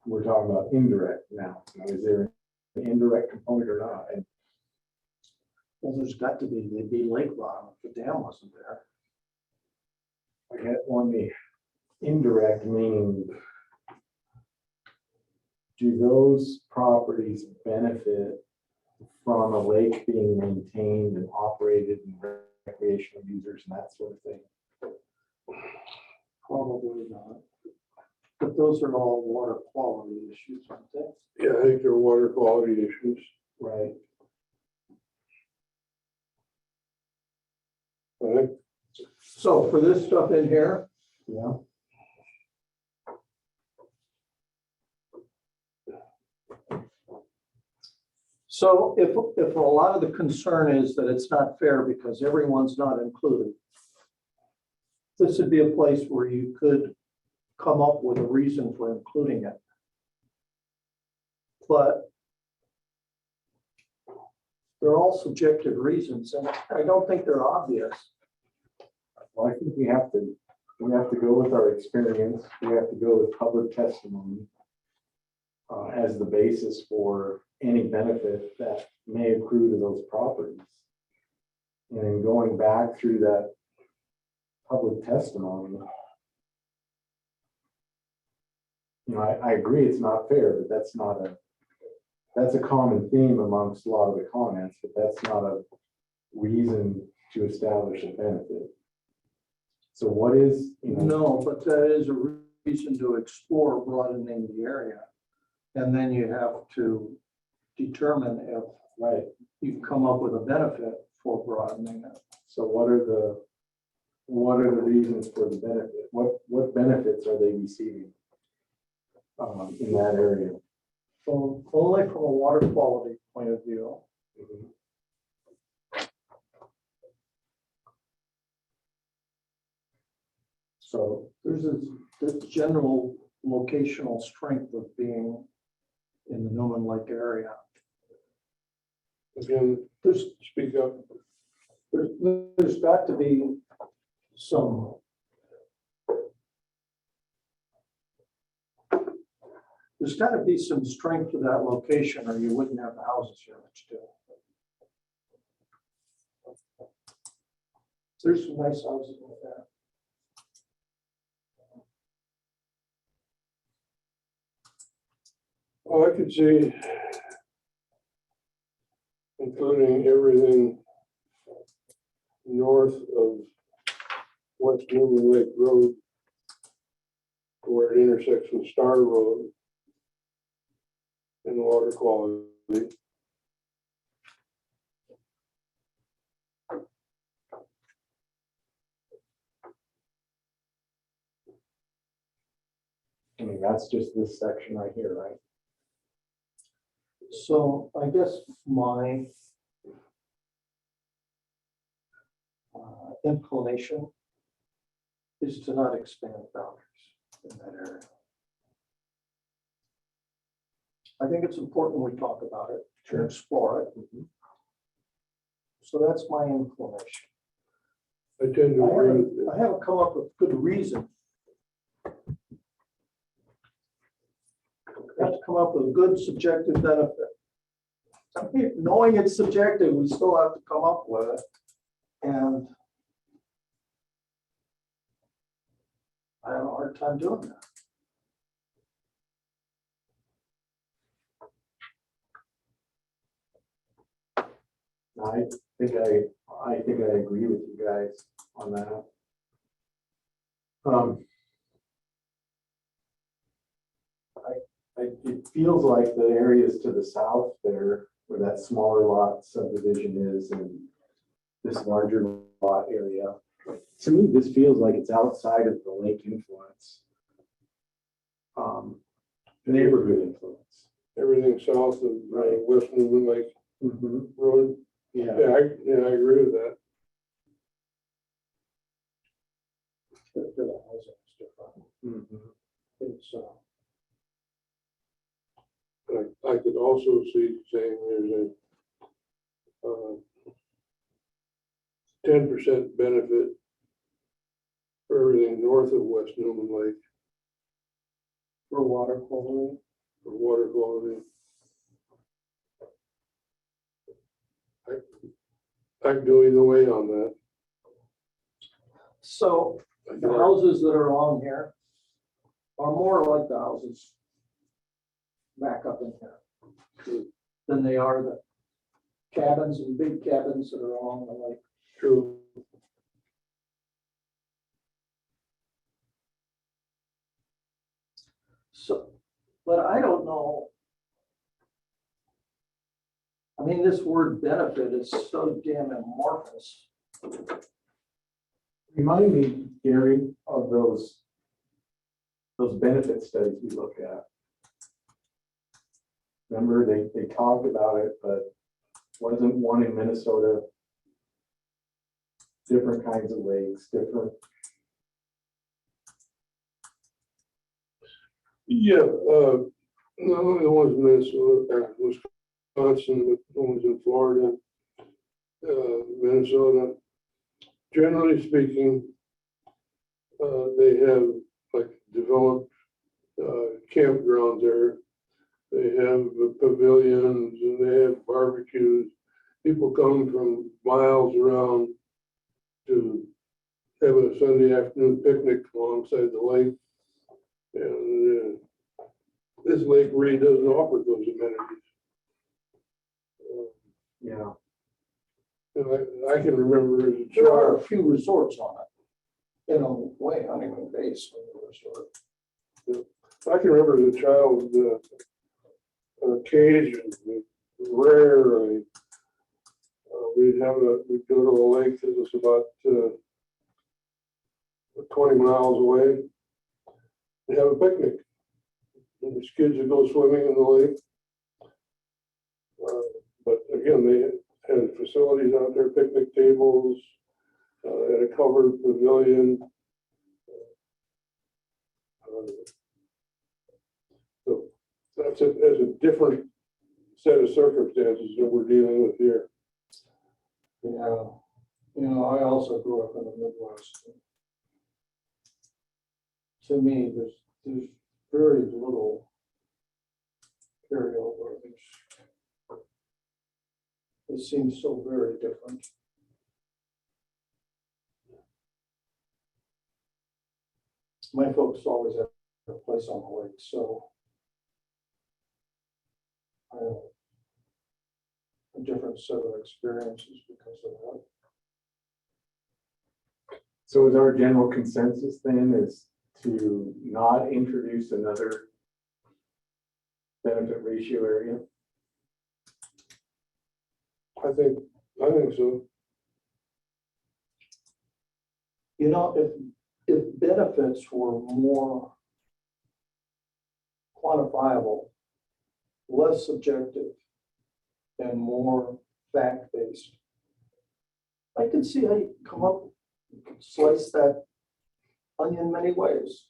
S2: We're talking about indirect now. Is there an indirect component or not? And
S3: Well, there's got to be, they'd be lake bottom if the dam wasn't there.
S2: I get on the indirect meaning, do those properties benefit from a lake being maintained and operated and recreational users and that sort of thing?
S3: Probably not. But those are all water quality issues, aren't they?
S1: Yeah, I think there are water quality issues.
S2: Right.
S1: I think
S3: So for this stuff in here,
S2: Yeah.
S3: so if a lot of the concern is that it's not fair because everyone's not included, this would be a place where you could come up with a reason for including it. But they're all subjective reasons, and I don't think they're obvious.
S2: Well, I think we have to go with our experience. We have to go with public testimony as the basis for any benefit that may accrue to those properties. And then going back through that public testimony, I agree it's not fair, but that's a common theme amongst a lot of the comments, but that's not a reason to establish a benefit. So what is,
S3: No, but that is a reason to explore broadening the area. And then you have to determine if
S2: right?
S3: you've come up with a benefit for broadening it.
S2: So what are the reasons for the benefit? What benefits are they receiving in that area?
S3: So only from a water quality point of view. So there's this general locational strength of being in the Newman Lake area.
S1: Again, speak up.
S3: There's got to be some strength to that location, or you wouldn't have the houses here that you do. There's some nice houses like that.
S1: Well, I could see including everything north of West Newman Lake Road, where it intersects with Star Road, and water quality.
S2: I mean, that's just this section right here, right?
S3: So I guess my inclination is to not expand boundaries in that area. I think it's important we talk about it, to explore it. So that's my inclination.
S1: I tend to agree with you.
S3: I haven't come up with good reason. I have to come up with a good subjective benefit. I mean, knowing it's subjective, we still have to come up with it. And I have a hard time doing that.
S2: I think I agree with you guys on that. It feels like the areas to the south there, where that smaller lot subdivision is, and this larger lot area, to me, this feels like it's outside of the lake influence. Neighborhood influence.
S1: Everything south of West Newman Lake Road.
S2: Yeah.
S1: I agree with that.
S3: The housing is different. It's,
S1: I could also see saying there's a 10% benefit for everything north of West Newman Lake
S3: for water quality.
S1: for water quality. I can go either way on that.
S3: So the houses that are on here are more like the houses back up in here than they are the cabins and big cabins that are along the lake.
S1: True.
S3: So, but I don't know. I mean, this word benefit is so damn amorphous.
S2: Remind me, Gary, of those benefit studies we looked at. Remember, they talked about it, but wasn't one in Minnesota? Different kinds of lakes, different.
S1: Yeah, not only the ones in Minnesota, Wisconsin, but the ones in Florida, Minnesota. Generally speaking, they have like developed campgrounds there. They have pavilions and they have barbecues. People come from miles around to have a Sunday afternoon picnic alongside the lake. And this lake really doesn't offer those amenities.
S2: Yeah.
S1: And I can remember as a
S3: There are
S1: child,
S3: a few resorts on it. In a way, Honeymoon Bay is a resort.
S1: I can remember as a child, occasionally, rarely, we'd go to a lake that was about 20 miles away and have a picnic. And the kids would go swimming in the lake. But again, they had facilities out there, picnic tables, and a covered pavilion. So that's a different set of circumstances that we're dealing with here.
S3: Yeah, I also grew up in the Midwest. To me, there's very little carryover. It seems so very different. My folks always had a place on the lake, so I have a different set of experiences because of that.
S2: So is our general consensus then is to not introduce another benefit ratio area?
S1: I think so.
S3: If benefits were more quantifiable, less subjective, and more fact-based, I could see how you come up, slice that onion many ways.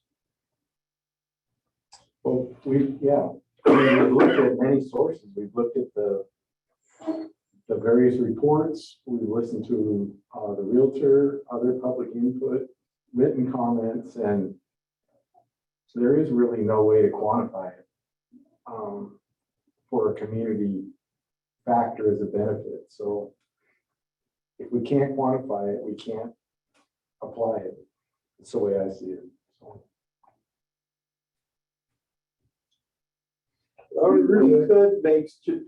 S2: Well, we've looked at many sources. We've looked at the various reports. We've listened to the realtor, other public input, written comments, and so there is really no way to quantify it for a community factor as a benefit. So if we can't quantify it, we can't apply it. That's the way I see it. So.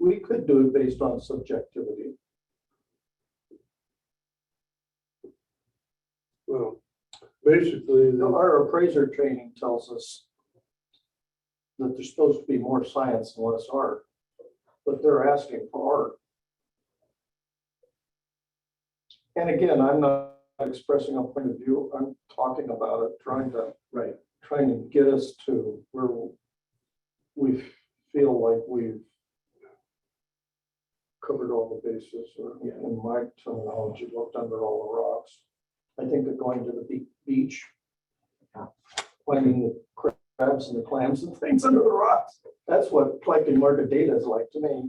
S3: We could do it based on subjectivity.
S1: Well, basically,
S3: Our appraiser training tells us that there's supposed to be more science and less art, but they're asking for art. And again, I'm not expressing a point of view. I'm talking about it, trying to get us to where we feel like we've covered all the bases, or in my terminology, looked under all the rocks. I think that going to the beach, finding the crabs and the clams and things under the rocks, that's what collecting market data is like to me.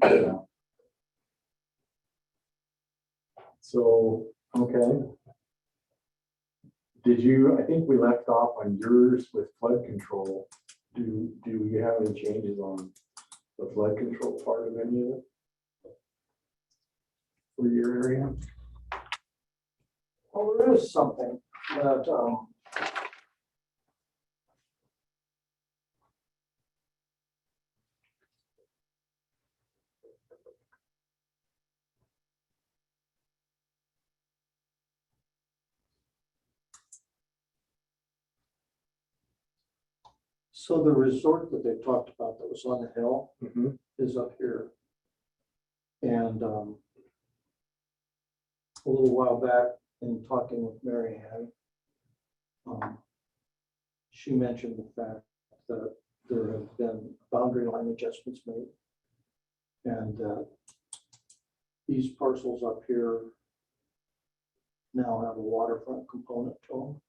S2: So, okay. I think we left off on yours with flood control. Do you have any changes on the flood control part of any of it for your area?
S3: Well, there is something that so the resort that they talked about that was on the hill is up here. And a little while back in talking with Mary Ann, she mentioned the fact that there have been boundary line adjustments made. And these parcels up here now have a waterfront component to them.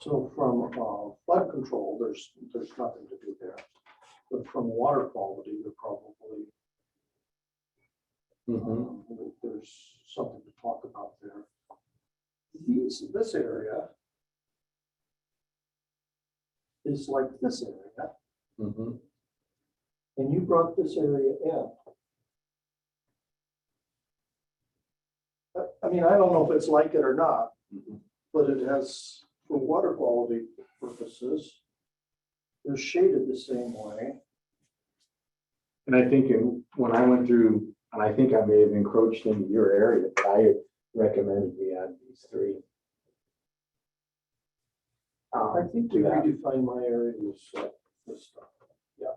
S3: So from flood control, there's nothing to do there. But from water quality, there probably, there's something to talk about there. This area is like this area, and you brought this area in. I mean, I don't know if it's like it or not, but it has, for water quality purposes, they're shaded the same way.
S2: And I think when I went through, and I think I may have encroached into your area, but I recommended we add these three.
S3: I think to redefine my area was this stuff, yeah.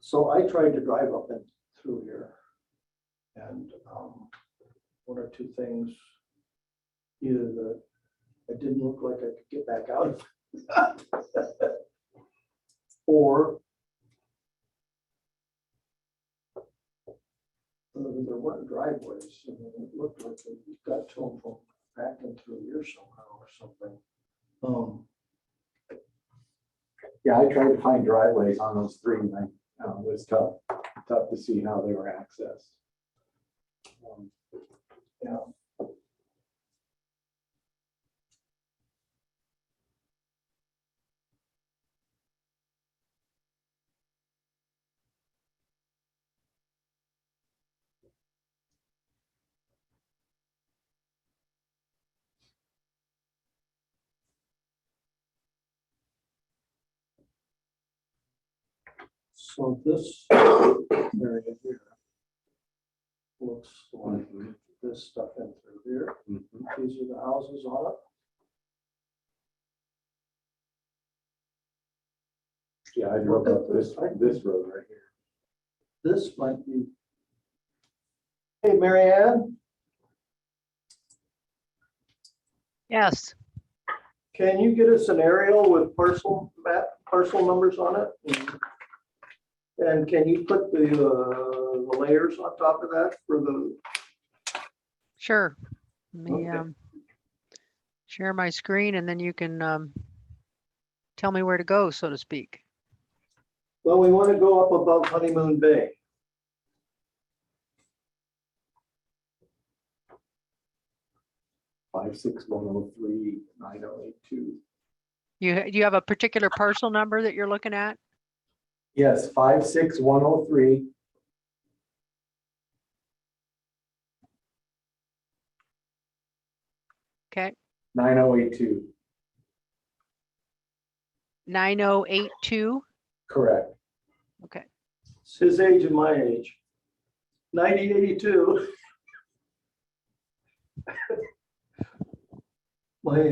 S3: So I tried to drive up and through here. And one or two things, either it didn't look like I could get back out of or there weren't driveways, and it looked like it got to them from back and through here somehow or something.
S2: Yeah, I tried to find driveways on those three, and it was tough to see how they were accessed.
S3: Yeah. So this area here looks like this stuff in through here. These are the houses on it.
S2: Yeah, I drove up this road right here.
S3: This might be. Hey, Mary Ann,
S4: Yes,
S3: can you get us an aerial with parcel map, parcel numbers on it? And can you put the layers on top of that for the,
S4: sure. Let me
S3: Okay.
S4: share my screen and then you can tell me where to go, so to speak.
S3: well, we want to go up above Honeymoon Bay.
S2: Five, 6, 103, 9082.
S4: Do you have a particular parcel number that you're looking at?
S2: Yes, 56103.
S4: Okay,
S2: 9082.
S4: 9082.
S2: Correct.
S4: Okay,
S3: It's his age and my age. 9082. My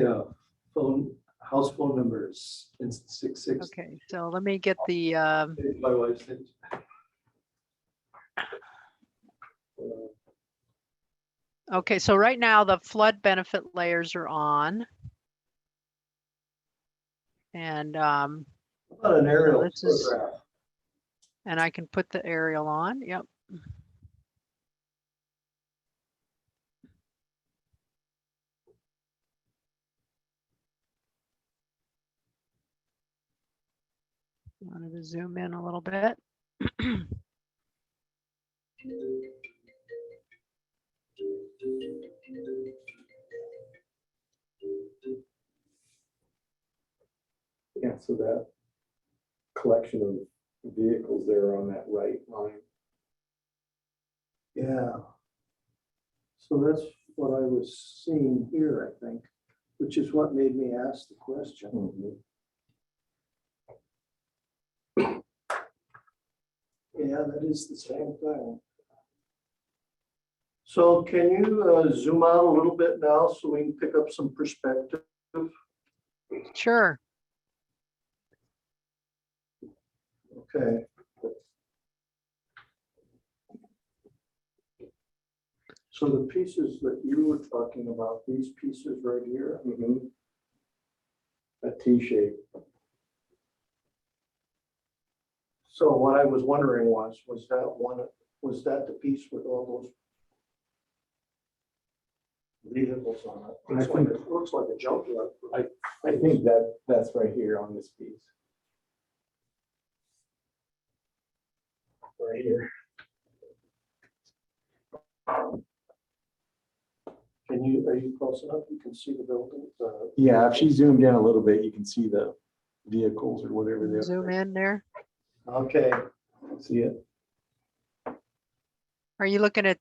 S3: house phone number is 66.
S4: okay. So let me get the
S3: My wife's age.
S4: okay, so right now the flood benefit layers are on. And
S3: About an aerial
S4: this is-
S3: photograph.
S4: and I can put the aerial on. Yep. Wanted to zoom in a little bit.
S2: Yeah, so that collection of vehicles there on that right line.
S3: Yeah. So that's what I was seeing here, I think, which is what made me ask the question. Yeah, that is the same thing. So can you zoom out a little bit now so we can pick up some perspective?
S4: Sure.
S3: Okay. So the pieces that you were talking about, these pieces right here,
S2: Mm-hmm. T shape.
S3: So what I was wondering was that the piece with all those vehicles on it? Looks like a junkyard.
S2: I think that's right here on this piece. Right here.
S3: Are you close enough? You can see the building?
S2: Yeah, if she zoomed in a little bit, you can see the vehicles or whatever they are.
S4: Zoom in there.
S3: Okay,
S2: See it?
S4: Are you looking at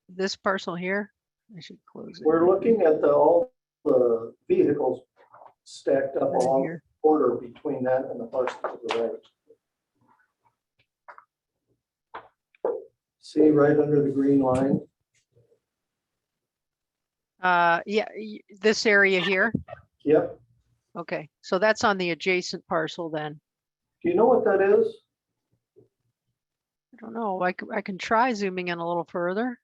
S4: this parcel here? I should close it.
S3: we're looking at all the vehicles stacked up
S4: Right
S3: along the
S4: here.
S3: border between that and the parcel to the right. See right under the green line?
S4: Yeah, this area here.
S3: Yep.
S4: Okay, so that's on the adjacent parcel then.
S3: Do you know what that is?
S4: I don't know. I can try zooming in a little further.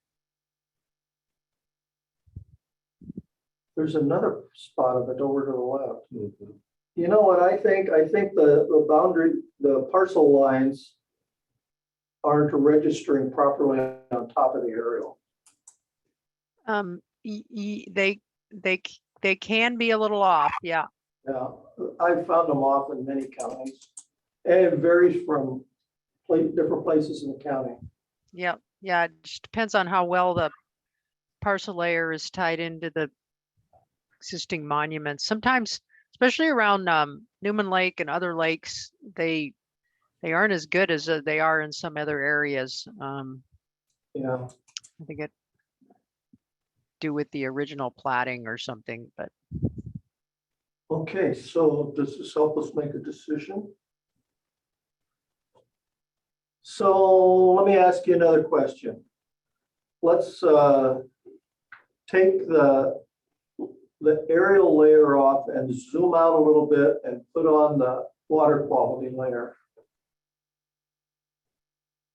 S3: There's another spot of it over to the left.
S2: Mhm.
S3: You know what I think? I think the boundary, the parcel lines aren't registering properly on top of the aerial.
S4: They can be a little off. Yeah.
S3: Yeah, I've found them off in many counties. And it varies from different places in the county.
S4: Yeah. Yeah. It just depends on how well the parcel layer is tied into the existing monuments. Sometimes, especially around Newman Lake and other lakes, they aren't as good as they are in some other areas.
S3: Yeah.
S4: I think it do with the original platting or something, but
S3: Okay, so does this help us make a decision? So let me ask you another question. Let's take the aerial layer off and zoom out a little bit and put on the water quality layer.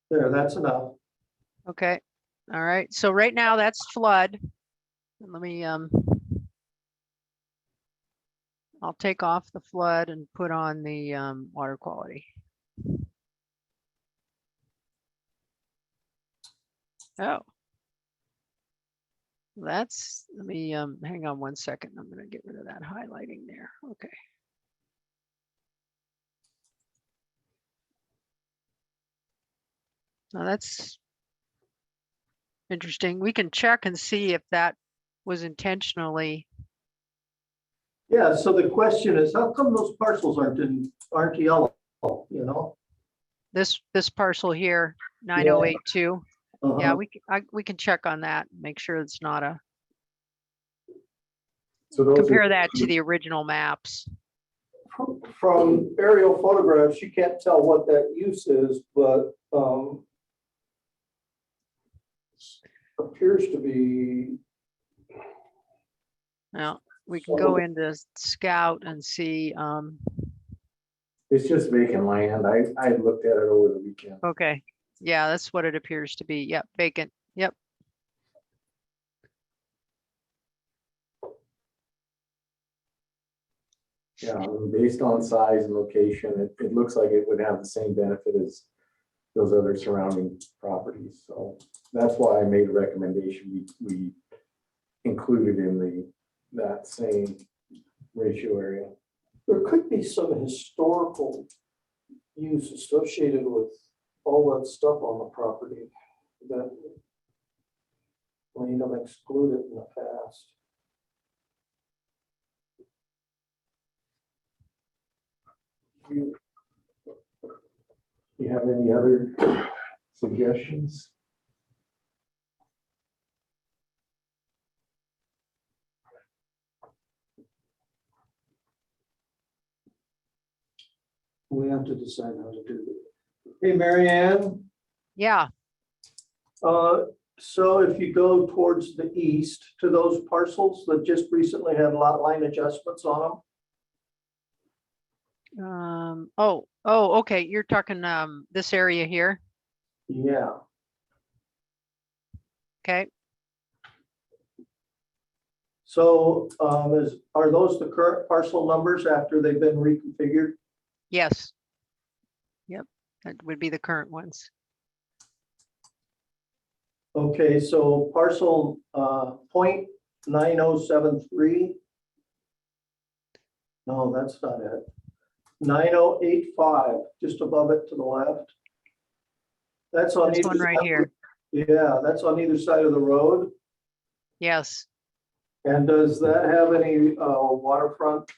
S3: There, that's enough.
S4: okay. All right. So right now that's flood. Let me I'll take off the flood and put on the water quality. Oh. Let me hang on one second. I'm gonna get rid of that highlighting there. Okay. Now that's interesting. We can check and see if that was intentionally.
S3: Yeah, so the question is, how come those parcels aren't yellow, you know?
S4: This parcel here, 9082. Yeah,
S3: Uh-huh.
S4: we can check on that, make sure it's not a,
S2: So those
S4: compare
S2: are,
S4: that to the original maps.
S3: From aerial photographs, you can't tell what that use is, but appears to be.
S4: Now, we can go into Scout and see,
S2: it's just vacant land. I looked at it over the weekend.
S4: okay. Yeah, that's what it appears to be. Yep, vacant. Yep.
S2: Yeah, I mean, based on size and location, it looks like it would have the same benefit as those other surrounding properties. So that's why I made a recommendation. We included in that same ratio area.
S3: There could be some historical use associated with all that stuff on the property that may have excluded in the past.
S2: You have any other suggestions?
S3: We have to decide how to do it. Hey, Mary Ann,
S4: Yeah.
S3: so if you go towards the east to those parcels that just recently had lot line adjustments on them.
S4: Oh, okay. You're talking this area here.
S3: Yeah.
S4: Okay.
S3: So are those the current parcel numbers after they've been reconfigured?
S4: Yes. Yep, that would be the current ones.
S3: Okay, so parcel 0.9073. No, that's not it. 9085, just above it to the left. That's on
S4: This
S3: either
S4: one right
S3: side.
S4: here.
S3: Yeah, that's on either side of the road.
S4: Yes,
S3: And does that have any waterfront?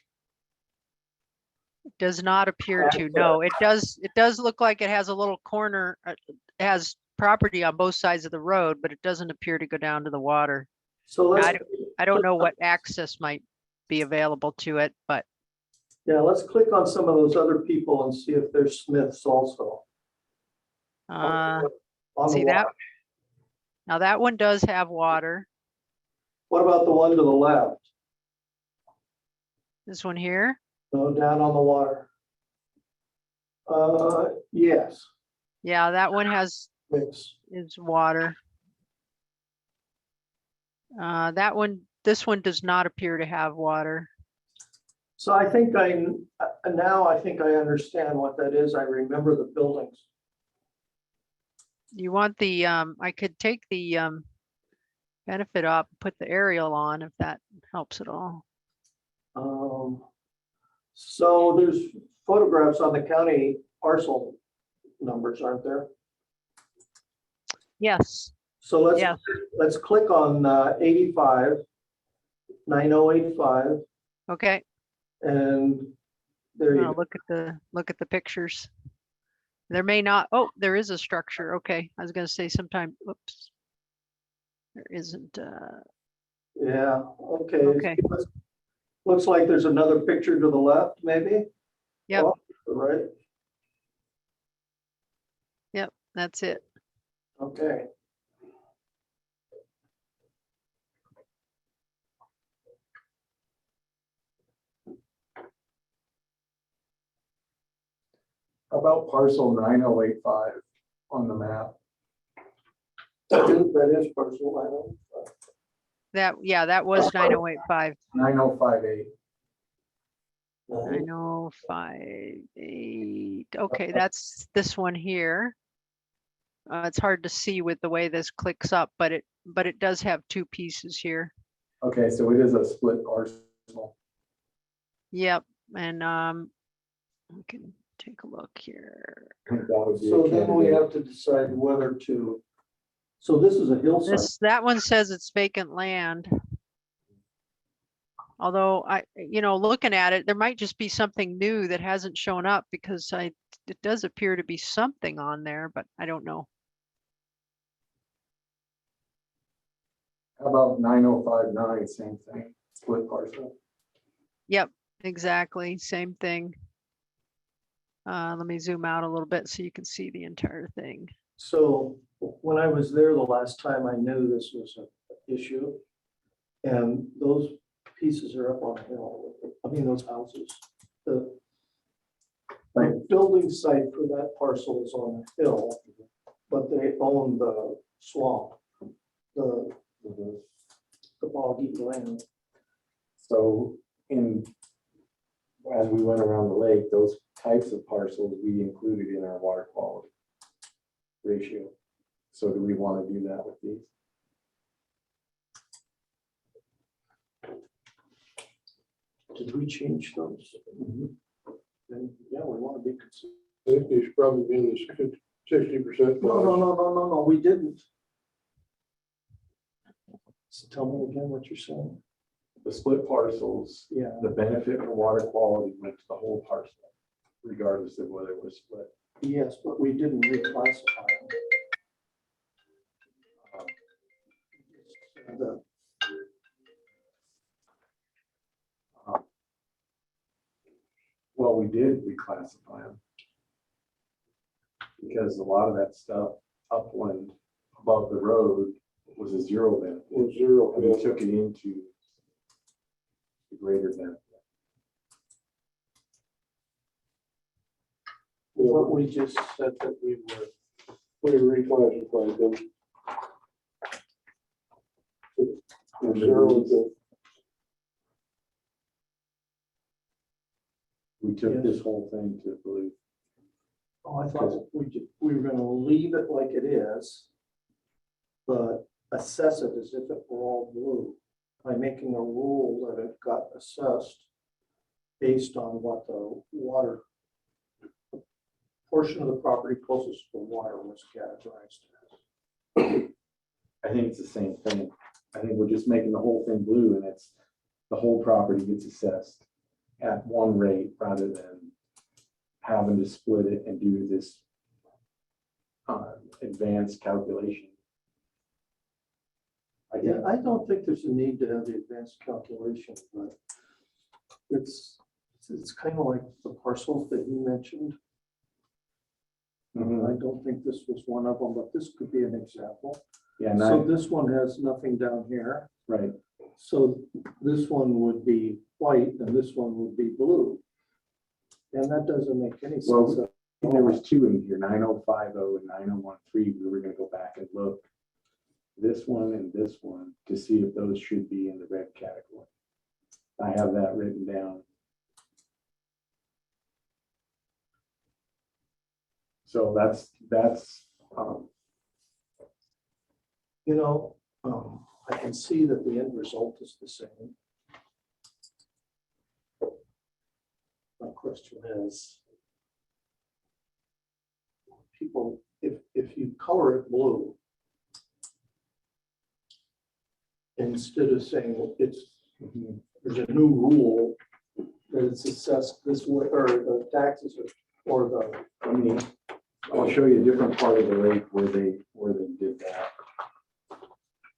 S4: does not appear to. No, it does look like it has a little corner, it has property on both sides of the road, but it doesn't appear to go down to the water.
S3: So let's,
S4: I don't know what access might be available to it, but
S3: yeah, let's click on some of those other people and see if they're Smiths also.
S4: uh,
S3: On the
S4: see that?
S3: water.
S4: Now that one does have water.
S3: What about the one to the left?
S4: This one here.
S3: No, down on the water. Yes,
S4: Yeah, that one has
S3: mix.
S4: is water. This one does not appear to have water.
S3: So I think now I think I understand what that is. I remember the buildings.
S4: You want the, I could take the benefit up, put the aerial on if that helps at all.
S3: So there's photographs on the county parcel numbers, aren't there?
S4: Yes,
S3: So
S4: Yes.
S3: let's click on 85, 9085,
S4: okay.
S3: and there you
S4: Oh,
S3: go.
S4: look at the pictures. There may not, oh, there is a structure. Okay, I was gonna say sometime, whoops. There isn't,
S3: Yeah, okay.
S4: Okay.
S3: Looks like there's another picture to the left, maybe?
S4: Yep.
S3: Oh, right,
S4: that's it.
S3: okay.
S2: How about parcel 9085 on the map?
S3: That is personal, I know.
S4: Yeah, that was 9085.
S2: 9058.
S4: 9058. Okay, that's this one here. It's hard to see with the way this clicks up, but it does have two pieces here.
S2: Okay, so it is a split parcel.
S4: Yep, and we can take a look here.
S2: I think that would be a
S3: So then we
S2: candidate.
S3: have to decide whether to, so this is a hillside.
S4: That one says it's vacant land. Although looking at it, there might just be something new that hasn't shown up because it does appear to be something on there, but I don't know.
S2: How about 9059, same thing, split parcel?
S4: Yep, exactly, same thing. Let me zoom out a little bit so you can see the entire thing.
S3: So when I was there the last time, I knew this was an issue. And those pieces are up on a hill. I mean, those houses. The building site for that parcel is on a hill, but they own the swamp, the boggy land.
S2: So as we went around the lake, those types of parcels we included in our water quality ratio. So do we want to do that with these?
S3: Did we change those? Then, yeah, we want to be consistent.
S1: I think they should probably be in the 60%.
S3: No, we didn't. So tell me again what you're saying.
S2: The split parcels,
S3: Yeah.
S2: the benefit for water quality went to the whole parcel, regardless of whether it was split.
S3: Yes, but we didn't reclassify them. The-
S2: Well, we did reclassify them. Because a lot of that stuff upland above the road was a zero benefit.
S1: Or zero.
S2: And we took it into the greater benefit.
S3: What we just said that we were.
S1: We reclassified them.
S2: And
S1: Zero
S2: the
S1: to
S2: We took this whole thing to blue.
S3: Oh, I thought we were gonna leave it like it is, but assess it as if it were all blue by making a rule that it got assessed based on what the water portion of the property closest to the water was categorized as.
S2: I think it's the same thing. I think we're just making the whole thing blue and it's, the whole property gets assessed at one rate rather than having to split it and do this advanced calculation.
S3: Yeah, I don't think there's a need to have the advanced calculation, but it's kind of like the parcels that you mentioned.
S2: Mhm.
S3: I don't think this was one of them, but this could be an example.
S2: Yeah,
S3: So this one has nothing down here.
S2: right.
S3: So this one would be white and this one would be blue. And that doesn't make any
S2: Well,
S3: sense.
S2: There was two in here, 9050 and 9013. We were gonna go back and look. This one and this one to see if those should be in the red category. I have that written down. So that's,
S3: You know, I can see that the end result is the same. My question is, people, if you color it blue, instead of saying it's, there's a new rule that it's assessed this way, or the taxes or the,
S2: let me, I'll show you a different part of the lake where they did that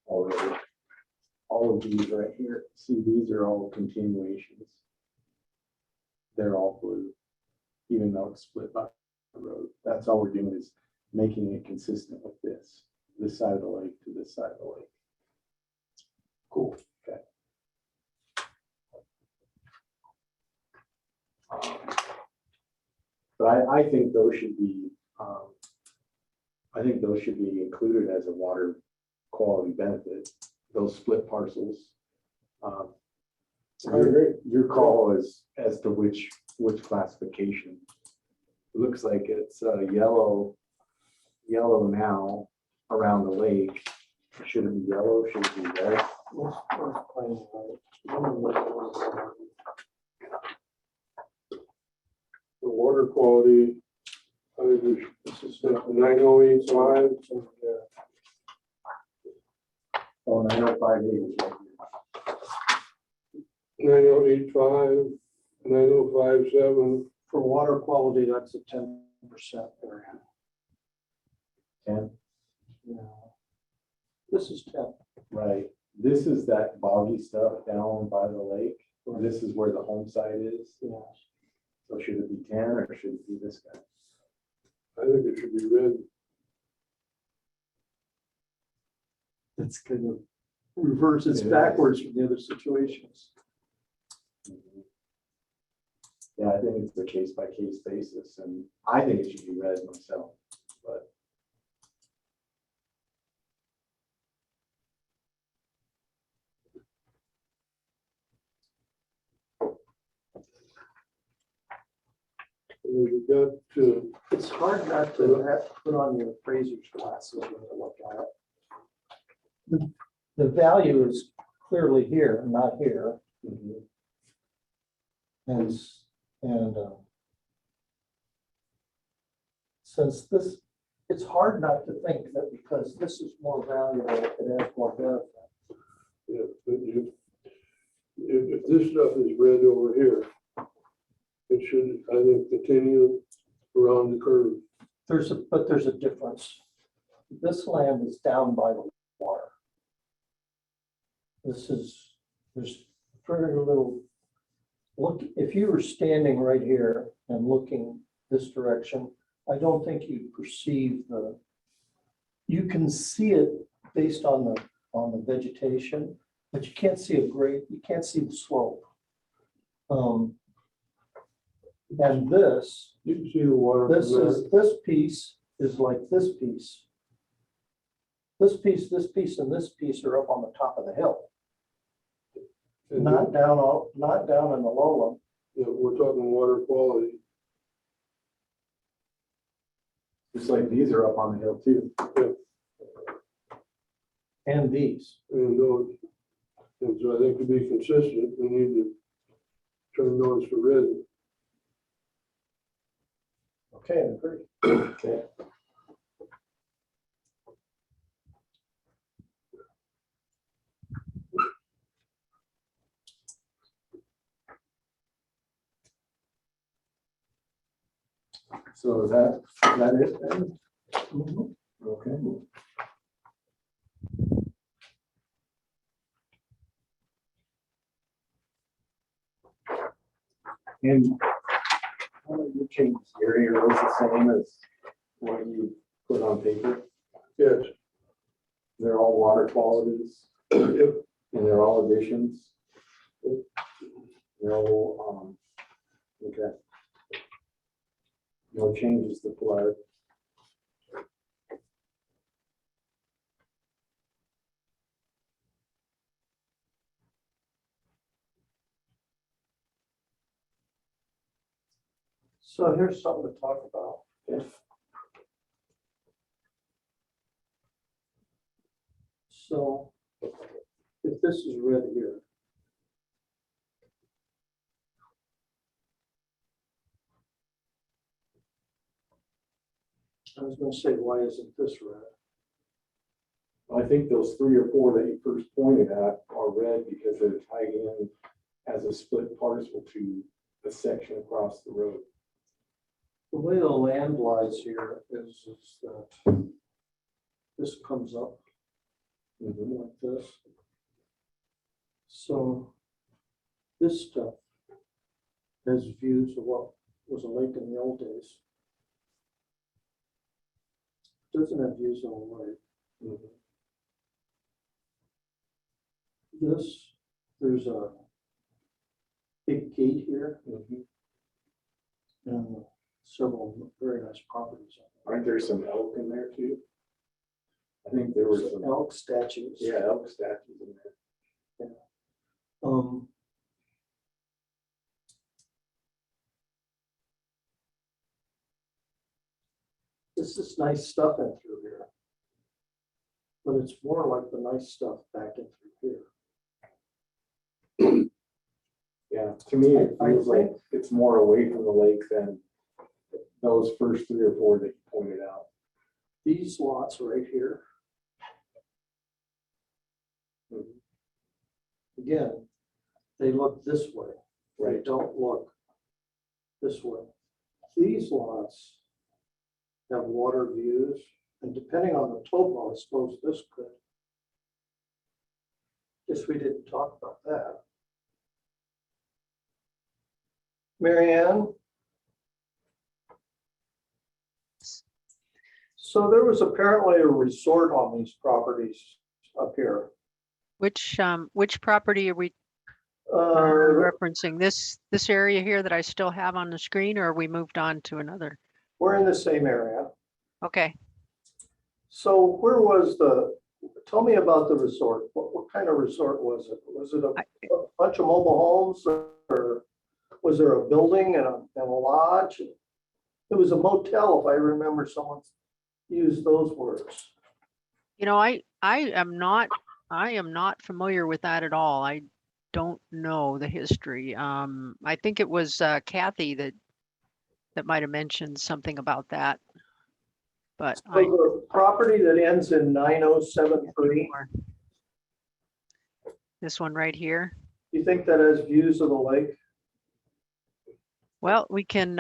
S2: already. All of these right here, see, these are all continuations. They're all blue, even though it's split by the road. That's all we're doing is making it consistent with this side of the lake to this side of the lake. Cool, okay. But I think those should be, I think those should be included as a water quality benefit, those split parcels.
S3: I agree.
S2: Your call is as to which classification. It looks like it's yellow now around the lake. Should it be yellow? Should it be red?
S1: The water quality, I think this is 9085.
S2: Oh, 9058.
S1: 9085, 9057.
S3: For water quality, that's a 10% area.
S2: 10,
S3: No. This is 10.
S2: right. This is that boggy stuff down by the lake. This is where the home site is.
S3: Yes.
S2: So should it be 10 or should it be this guy?
S1: I think it should be red.
S3: It's kind of reverses
S2: It is.
S3: backwards from the other situations.
S2: Yeah, I think it's a case by case basis, and I think it should be red myself, but.
S1: We've got to,
S3: It's hard not to put on your appraiser's glasses when you look at it. The value is clearly here, not here. And since this, it's hard not to think that because this is more valuable, it has more benefit.
S1: yeah, but you, if this stuff is red over here, it should, I think, continue around the curve.
S3: But there's a difference. This land is down by the water. There's very little, look, if you were standing right here and looking this direction, I don't think you'd perceive you can see it based on the vegetation, but you can't see a grade, you can't see the slope. And this,
S1: You can see the water.
S3: this piece is like this piece. This piece, and this piece are up on the top of the hill, not down in the lowland.
S1: you know, we're talking water quality.
S2: Just like these are up on the hill too.
S3: And these.
S1: And those, and so I think to be consistent, we need to turn those to red.
S3: Okay, agree.
S2: Okay. So is that it then? Okay. And how did you change the area? Was the same as what you put on paper?
S1: Yes.
S2: They're all water qualities
S1: Yep.
S2: and they're all additions. No, okay. No changes to flood.
S3: So here's something to talk about. So if this is red here. I was gonna say, why isn't this red?
S2: I think those 3 or 4 that you first pointed at are red because they're tied in as a split parcel to a section across the road.
S3: The way the land lies here is that this comes up like this. So this stuff has views of what was a lake in the old days. Doesn't have views of a lake. This, there's a big gate here and several very nice properties.
S2: Aren't there some elk in there too? I think there were some,
S3: Elk statues.
S2: yeah, elk statues in there.
S3: This is nice stuff in through here. But it's more like the nice stuff back in through here.
S2: Yeah, to me, it
S3: I
S2: feels like
S3: think-
S2: it's more away from the lake than those first 3 or 4 that you pointed out.
S3: These lots right here. Again, they look this way. They
S2: Right.
S3: don't look this way. These lots have water views, and depending on the topo, I suppose this could. Guess we didn't talk about that. Mary Ann? So there was apparently a resort on these properties up here.
S4: Which property are we
S3: Uh,
S4: referencing? This area here that I still have on the screen, or are we moved on to another?
S3: We're in the same area.
S4: Okay.
S3: So where was tell me about the resort. What kind of resort was it? Was it a bunch of mobile homes or was there a building and a lodge? It was a motel, if I remember someone used those words.
S4: You know, I am not familiar with that at all. I don't know the history. I think it was Kathy that might have mentioned something about that. But
S3: So the property that ends in 9073,
S4: this one right here.
S3: do you think that has views of the lake?
S4: Well, we can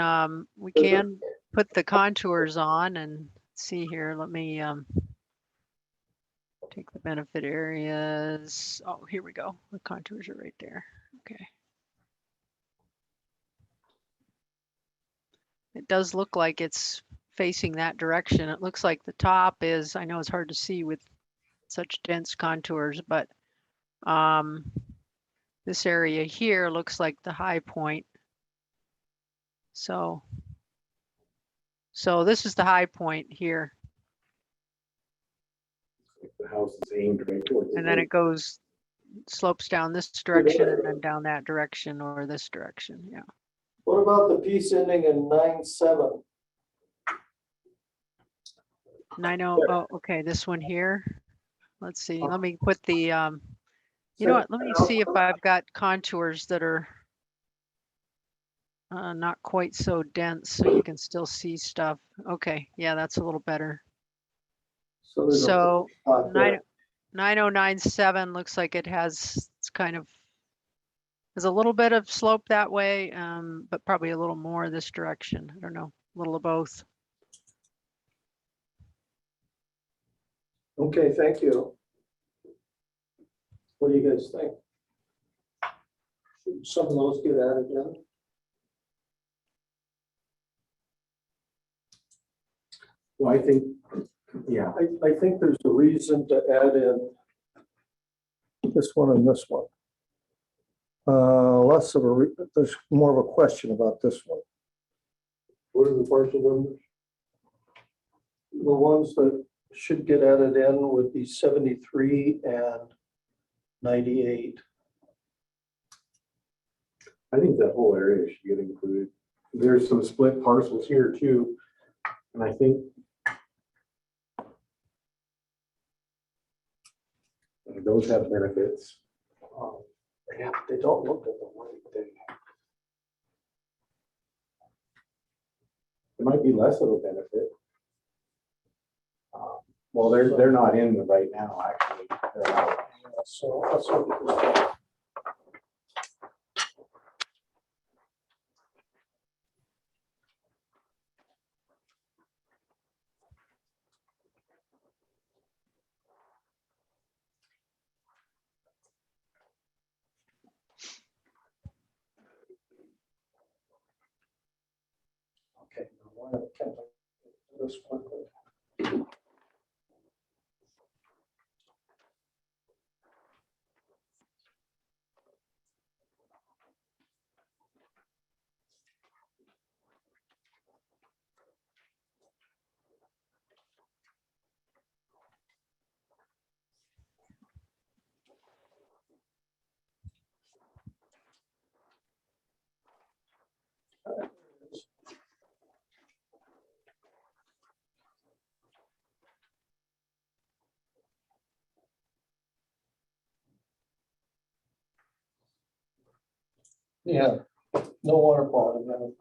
S4: put the contours on and see here. Let me take the benefit areas. Oh, here we go. The contours are right there. Okay. It does look like it's facing that direction. It looks like the top is, I know it's hard to see with such dense contours, but this area here looks like the high point. So this is the high point here.
S2: The house is aimed right towards the
S4: And then
S2: lake.
S4: it goes, slopes down this direction and then down that direction or this direction. Yeah.
S3: What about the piece ending in 9-7?
S4: 90, oh, okay, this one here. Let's see, let me put the, you know what, let me see if I've got contours that are not quite so dense, so you can still see stuff. Okay, yeah, that's a little better.
S3: So there's a
S4: So
S3: spot there.
S4: 9097 looks like it has, it's kind of, there's a little bit of slope that way, but probably a little more this direction. I don't know, a little of both.
S3: Okay, thank you. What do you guys think? Should some of those get added in?
S2: Well, I think, yeah,
S3: I think there's a reason to add in this one and this one. Less of a, there's more of a question about this one.
S1: What are the parcel numbers?
S3: The ones that should get added in would be 73 and 98.
S2: I think that whole area should get included. There's some split parcels here too. And I think those have benefits.
S3: Yeah, they don't look at the way they.
S2: It might be less of a benefit. Well, they're not in the right now, actually. They're out.
S3: So that's what it was. Okay, now why can't I do this quickly? Yeah, no water quality management.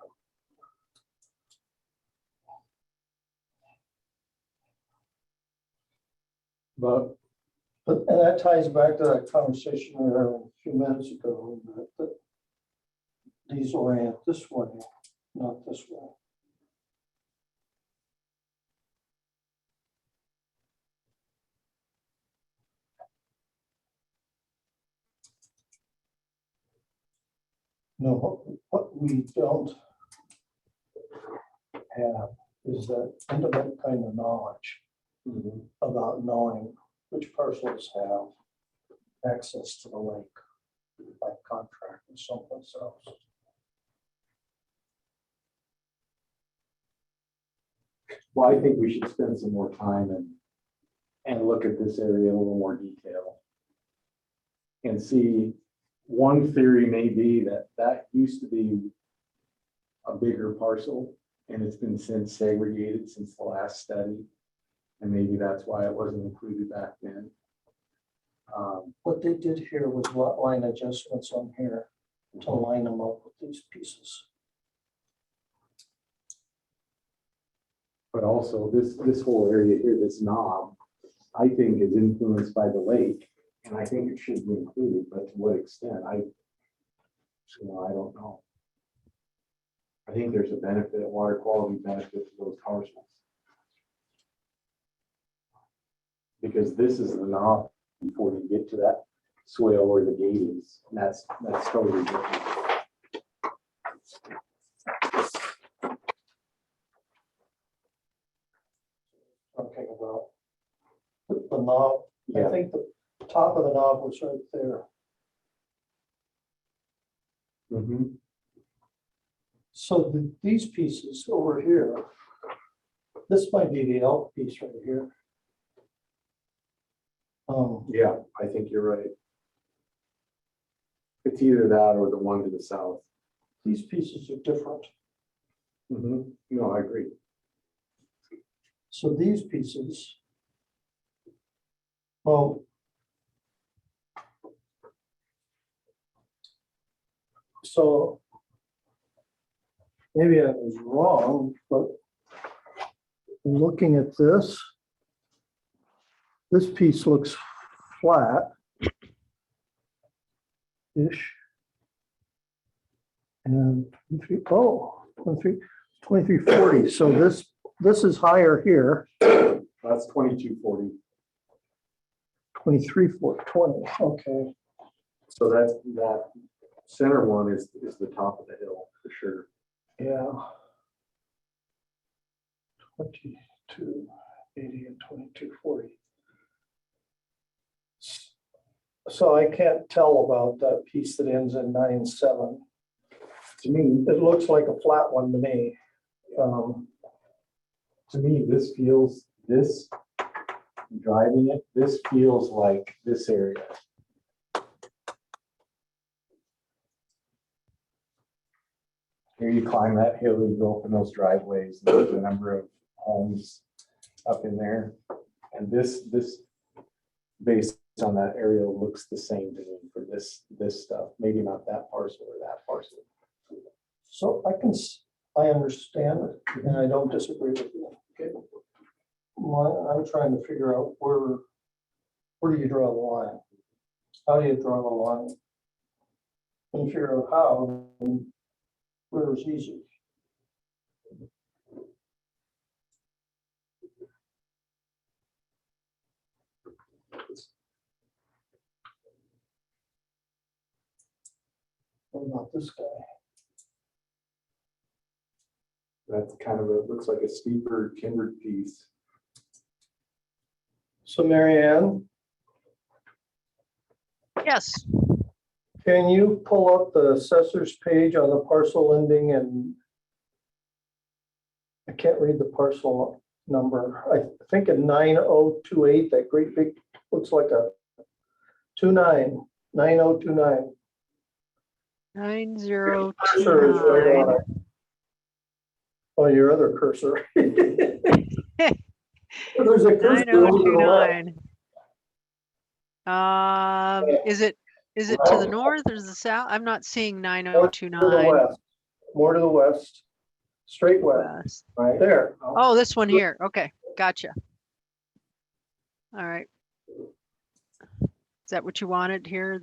S2: But
S3: And that ties back to that conversation we had a few minutes ago, that these orient this way, not this way. No, what we don't have is that intimate kind of knowledge about knowing which parcels have access to the lake by contract with someplace else.
S2: well, I think we should spend some more time and look at this area in a little more detail. And see, one theory may be that used to be a bigger parcel and it's been since segregated since the last study. And maybe that's why it wasn't included back then.
S3: What they did here was lot line adjustments on here to line them up with these pieces.
S2: But also this whole area here, this knob, I think is influenced by the lake. And I think it should be included, but to what extent, I don't know. I think there's a benefit, a water quality benefit to those parcels. Because this is the knob before you get to that swale where the gate is. And that's totally different.
S3: Talking about the knob. I
S2: Yeah.
S3: think the top of the knob was right there.
S2: Mhm.
S3: So these pieces over here, this might be the elk piece right here.
S2: Yeah, I think you're right. It's either that or the one to the south.
S3: These pieces are different.
S2: No, I agree.
S3: So these pieces, well, so maybe I was wrong, but looking at this piece looks flat-ish. And 2340. So this is higher here.
S2: That's 2240.
S3: 23,420. Okay.
S2: So that center one is the top of the hill for sure.
S3: Yeah. 2280 and 2240. So I can't tell about that piece that ends in 97. To me, it looks like a flat one to me.
S2: To me, this driving it, this feels like this area. Here you climb that hill, you go up in those driveways, and there's a number of homes up in there. And this based on that area looks the same to me for this stuff. Maybe not that parcel or that parcel.
S3: So I understand it, and I don't disagree with you. Okay. I'm trying to figure out where do you draw the line? How do you draw the line? And figure out how, and where is easy. What about this guy?
S2: That's kind of looks like a steeper timbered piece.
S3: So Mary Ann,
S4: Yes,
S3: can you pull up the assessor's page on the parcel ending, and I can't read the parcel number. I think in 9028, that great big, looks like a 9029.
S4: 9029.
S3: Cursor is right on it. Oh, your other cursor. There's a cursor over to the left.
S4: 9029. Is it to the north or the south? I'm not seeing
S3: More to the
S4: 9029
S3: west. More to the west. Straight west.
S4: west.
S3: Right there.
S4: Oh, this one here. Okay, gotcha. All right. Is that what you wanted here?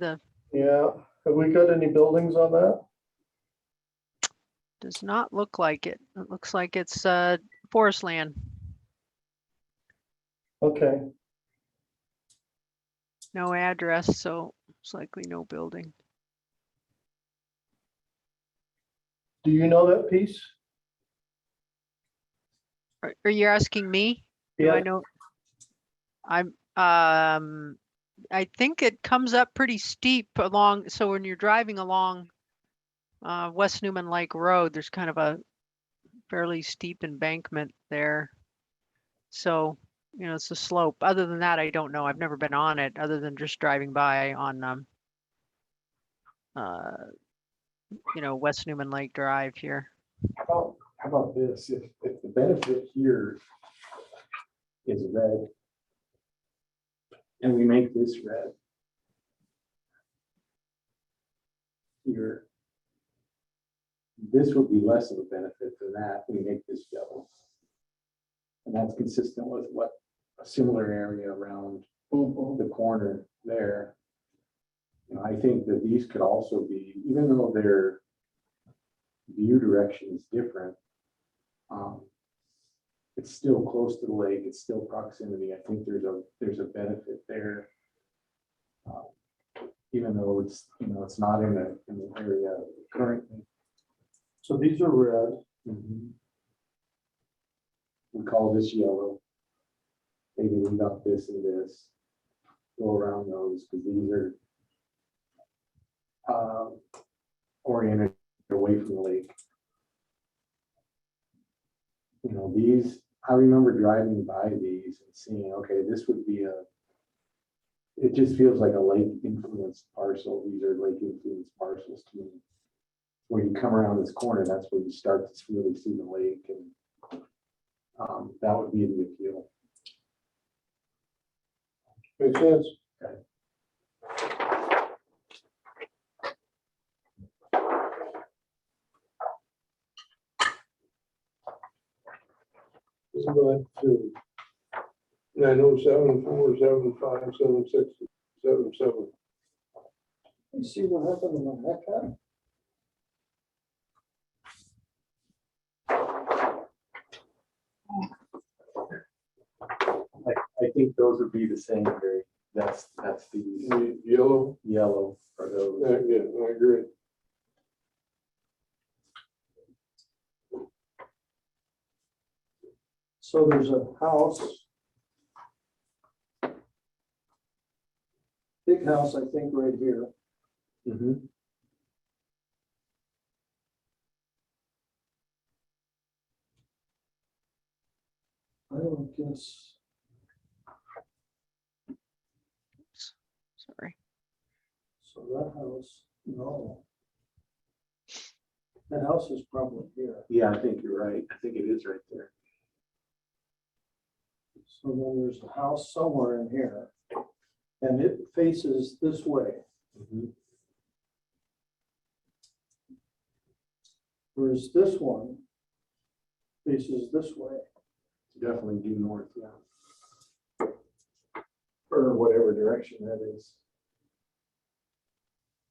S3: Yeah. Have we got any buildings on that?
S4: Does not look like it. It looks like it's forest land.
S3: Okay.
S4: No address, so it's likely no building.
S3: Do you know that piece?
S4: Are you asking me? Do I
S3: Yeah.
S4: know? I think it comes up pretty steep along. So when you're driving along West Newman Lake Road, there's kind of a fairly steep embankment there. So, it's a slope. Other than that, I don't know. I've never been on it other than just driving by on, West Newman Lake Drive here.
S2: How about this? If the benefit here is red, and we make this red here, this would be less of a benefit than that. We make this yellow. And that's consistent with what a similar area around the corner there. I think that these could also be, even though their view direction is different, it's still close to the lake. It's still proximity. I think there's a benefit there, even though it's it's not in the area currently.
S3: So these are red.
S2: We call this yellow. Maybe we got this and this. Go around those because these are oriented away from the lake. These, I remember driving by these and seeing, okay, this would be it just feels like a lake influenced parcel. These are lake influenced parcels to me. when you come around this corner, that's where you start to really see the lake, and that would be the appeal.
S1: Makes sense. Let's go ahead to 907-475-7677.
S3: You see what happened in my head?
S2: I think those would be the same, Gary. That's the
S1: The yellow,
S2: yellow for those.
S1: yeah, I agree.
S3: So there's a house. Big house, I think, right here.
S2: Mhm.
S3: I don't guess,
S4: Sorry.
S3: so that house, no. That house is probably here.
S2: Yeah, I think you're right. I think it is right there.
S3: So then there's a house somewhere in here. And it faces this way,
S2: Mhm.
S3: whereas this one faces this way.
S2: Definitely due north, yeah. Or whatever direction that is.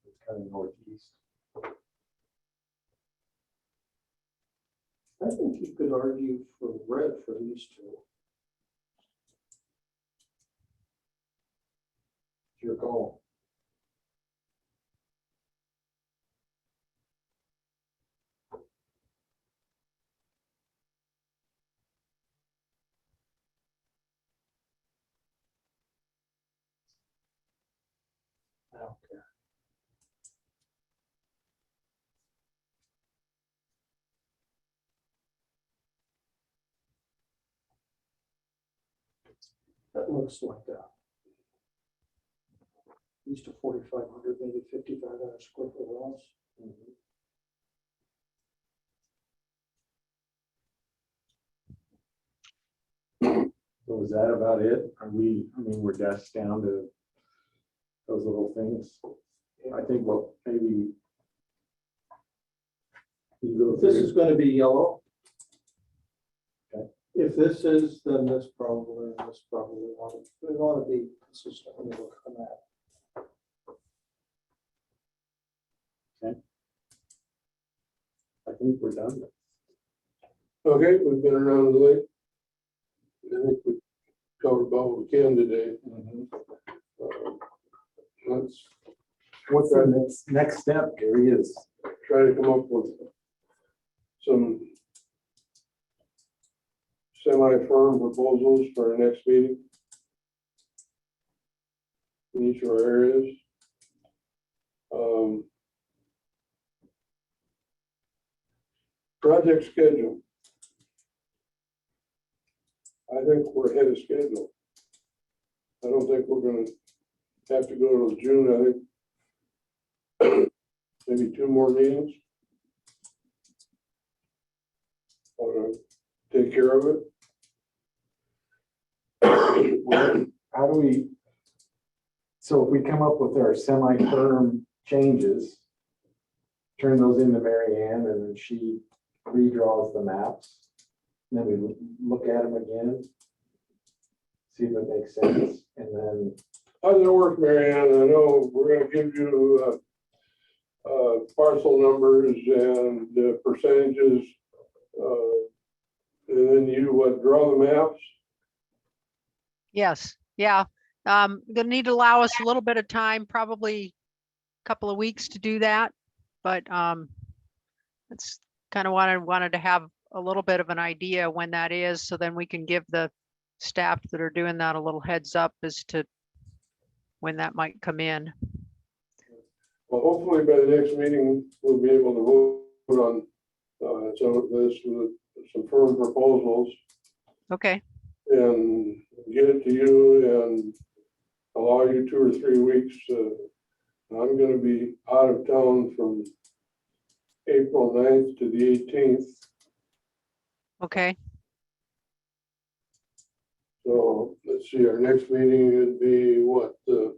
S2: It's kind of northeast.
S3: I think you could argue for red for these two.
S2: It's your call. I don't care.
S3: That looks like that. East of 4,500, maybe 5,500 square foot house.
S2: So is that about it? I mean, we're just down to those little things. I think, well, maybe. You go
S3: This
S2: through-
S3: is gonna be yellow.
S2: Okay.
S3: If this is, then this probably we want to be consistent when we look on that.
S2: I think we're done.
S1: Okay, we've been around the lake. I think we covered about what we can today. Let's
S2: What's our next step, Gary, is
S1: try to come up with some semi-firm proposals for our next meeting in each of our areas. Project schedule. I think we're ahead of schedule. I don't think we're gonna have to go to June. I think maybe 2 more meetings. Take care of it.
S2: how do we, so if we come up with our semi-firm changes, turn those into Mary Ann, and then she redraws the maps, and then we look at them again, see if it makes sense, and then,
S1: How does it work, Mary Ann? I know we're gonna give you parcel numbers and the percentages. And then you draw the maps.
S4: Yes, yeah. Gonna need to allow us a little bit of time, probably a couple of weeks to do that. But it's kind of wanted to have a little bit of an idea when that is, so then we can give the staff that are doing that a little heads up as to when that might come in.
S1: Well, hopefully by the next meeting, we'll be able to vote on some of this with some firm proposals
S4: Okay,
S1: and get it to you and allow you 2 or 3 weeks. I'm gonna be out of town from April 9th to the 18th.
S4: Okay,
S1: So let's see, our next meeting would be what, today's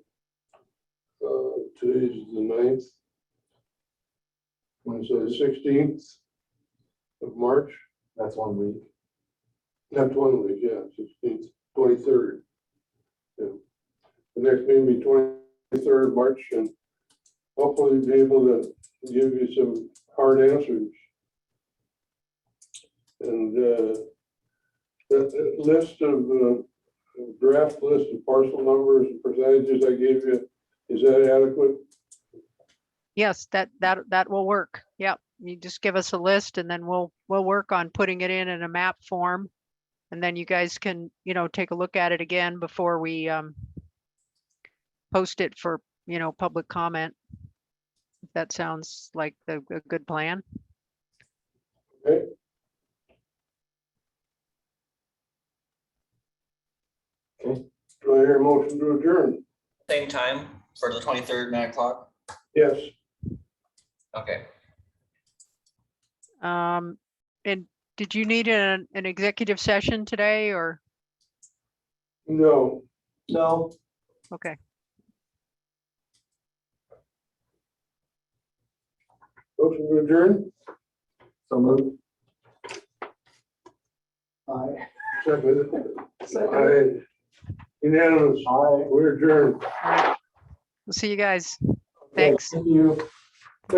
S1: the 9th. Wednesday, the 16th of March.
S2: That's 1 week.
S1: That's 1 week, yeah, 16th, 23rd. Yeah. The next meeting will be 23rd March, and hopefully be able to give you some hard answers. And that list of draft list of parcel numbers and percentages I gave you, is that adequate?
S4: yes, that will work. Yep, you just give us a list and then we'll work on putting it in a map form. And then you guys can, take a look at it again before we post it for, public comment. If that sounds like a good plan.
S1: Okay.
S2: Okay.
S1: Do I hear a motion to adjourn?
S5: Same time for the 23rd, 9 o'clock.
S1: Yes.
S5: Okay.
S4: And did you need an executive session today or?
S1: No.
S3: No,
S4: Okay,
S1: Motion to adjourn?
S2: So moved.
S3: aye.
S1: Second. Aye. Unanimous.
S3: Aye.
S1: We're adjourned.
S4: all right. We'll see you guys.
S2: Okay,
S4: Thanks.
S2: Thank you.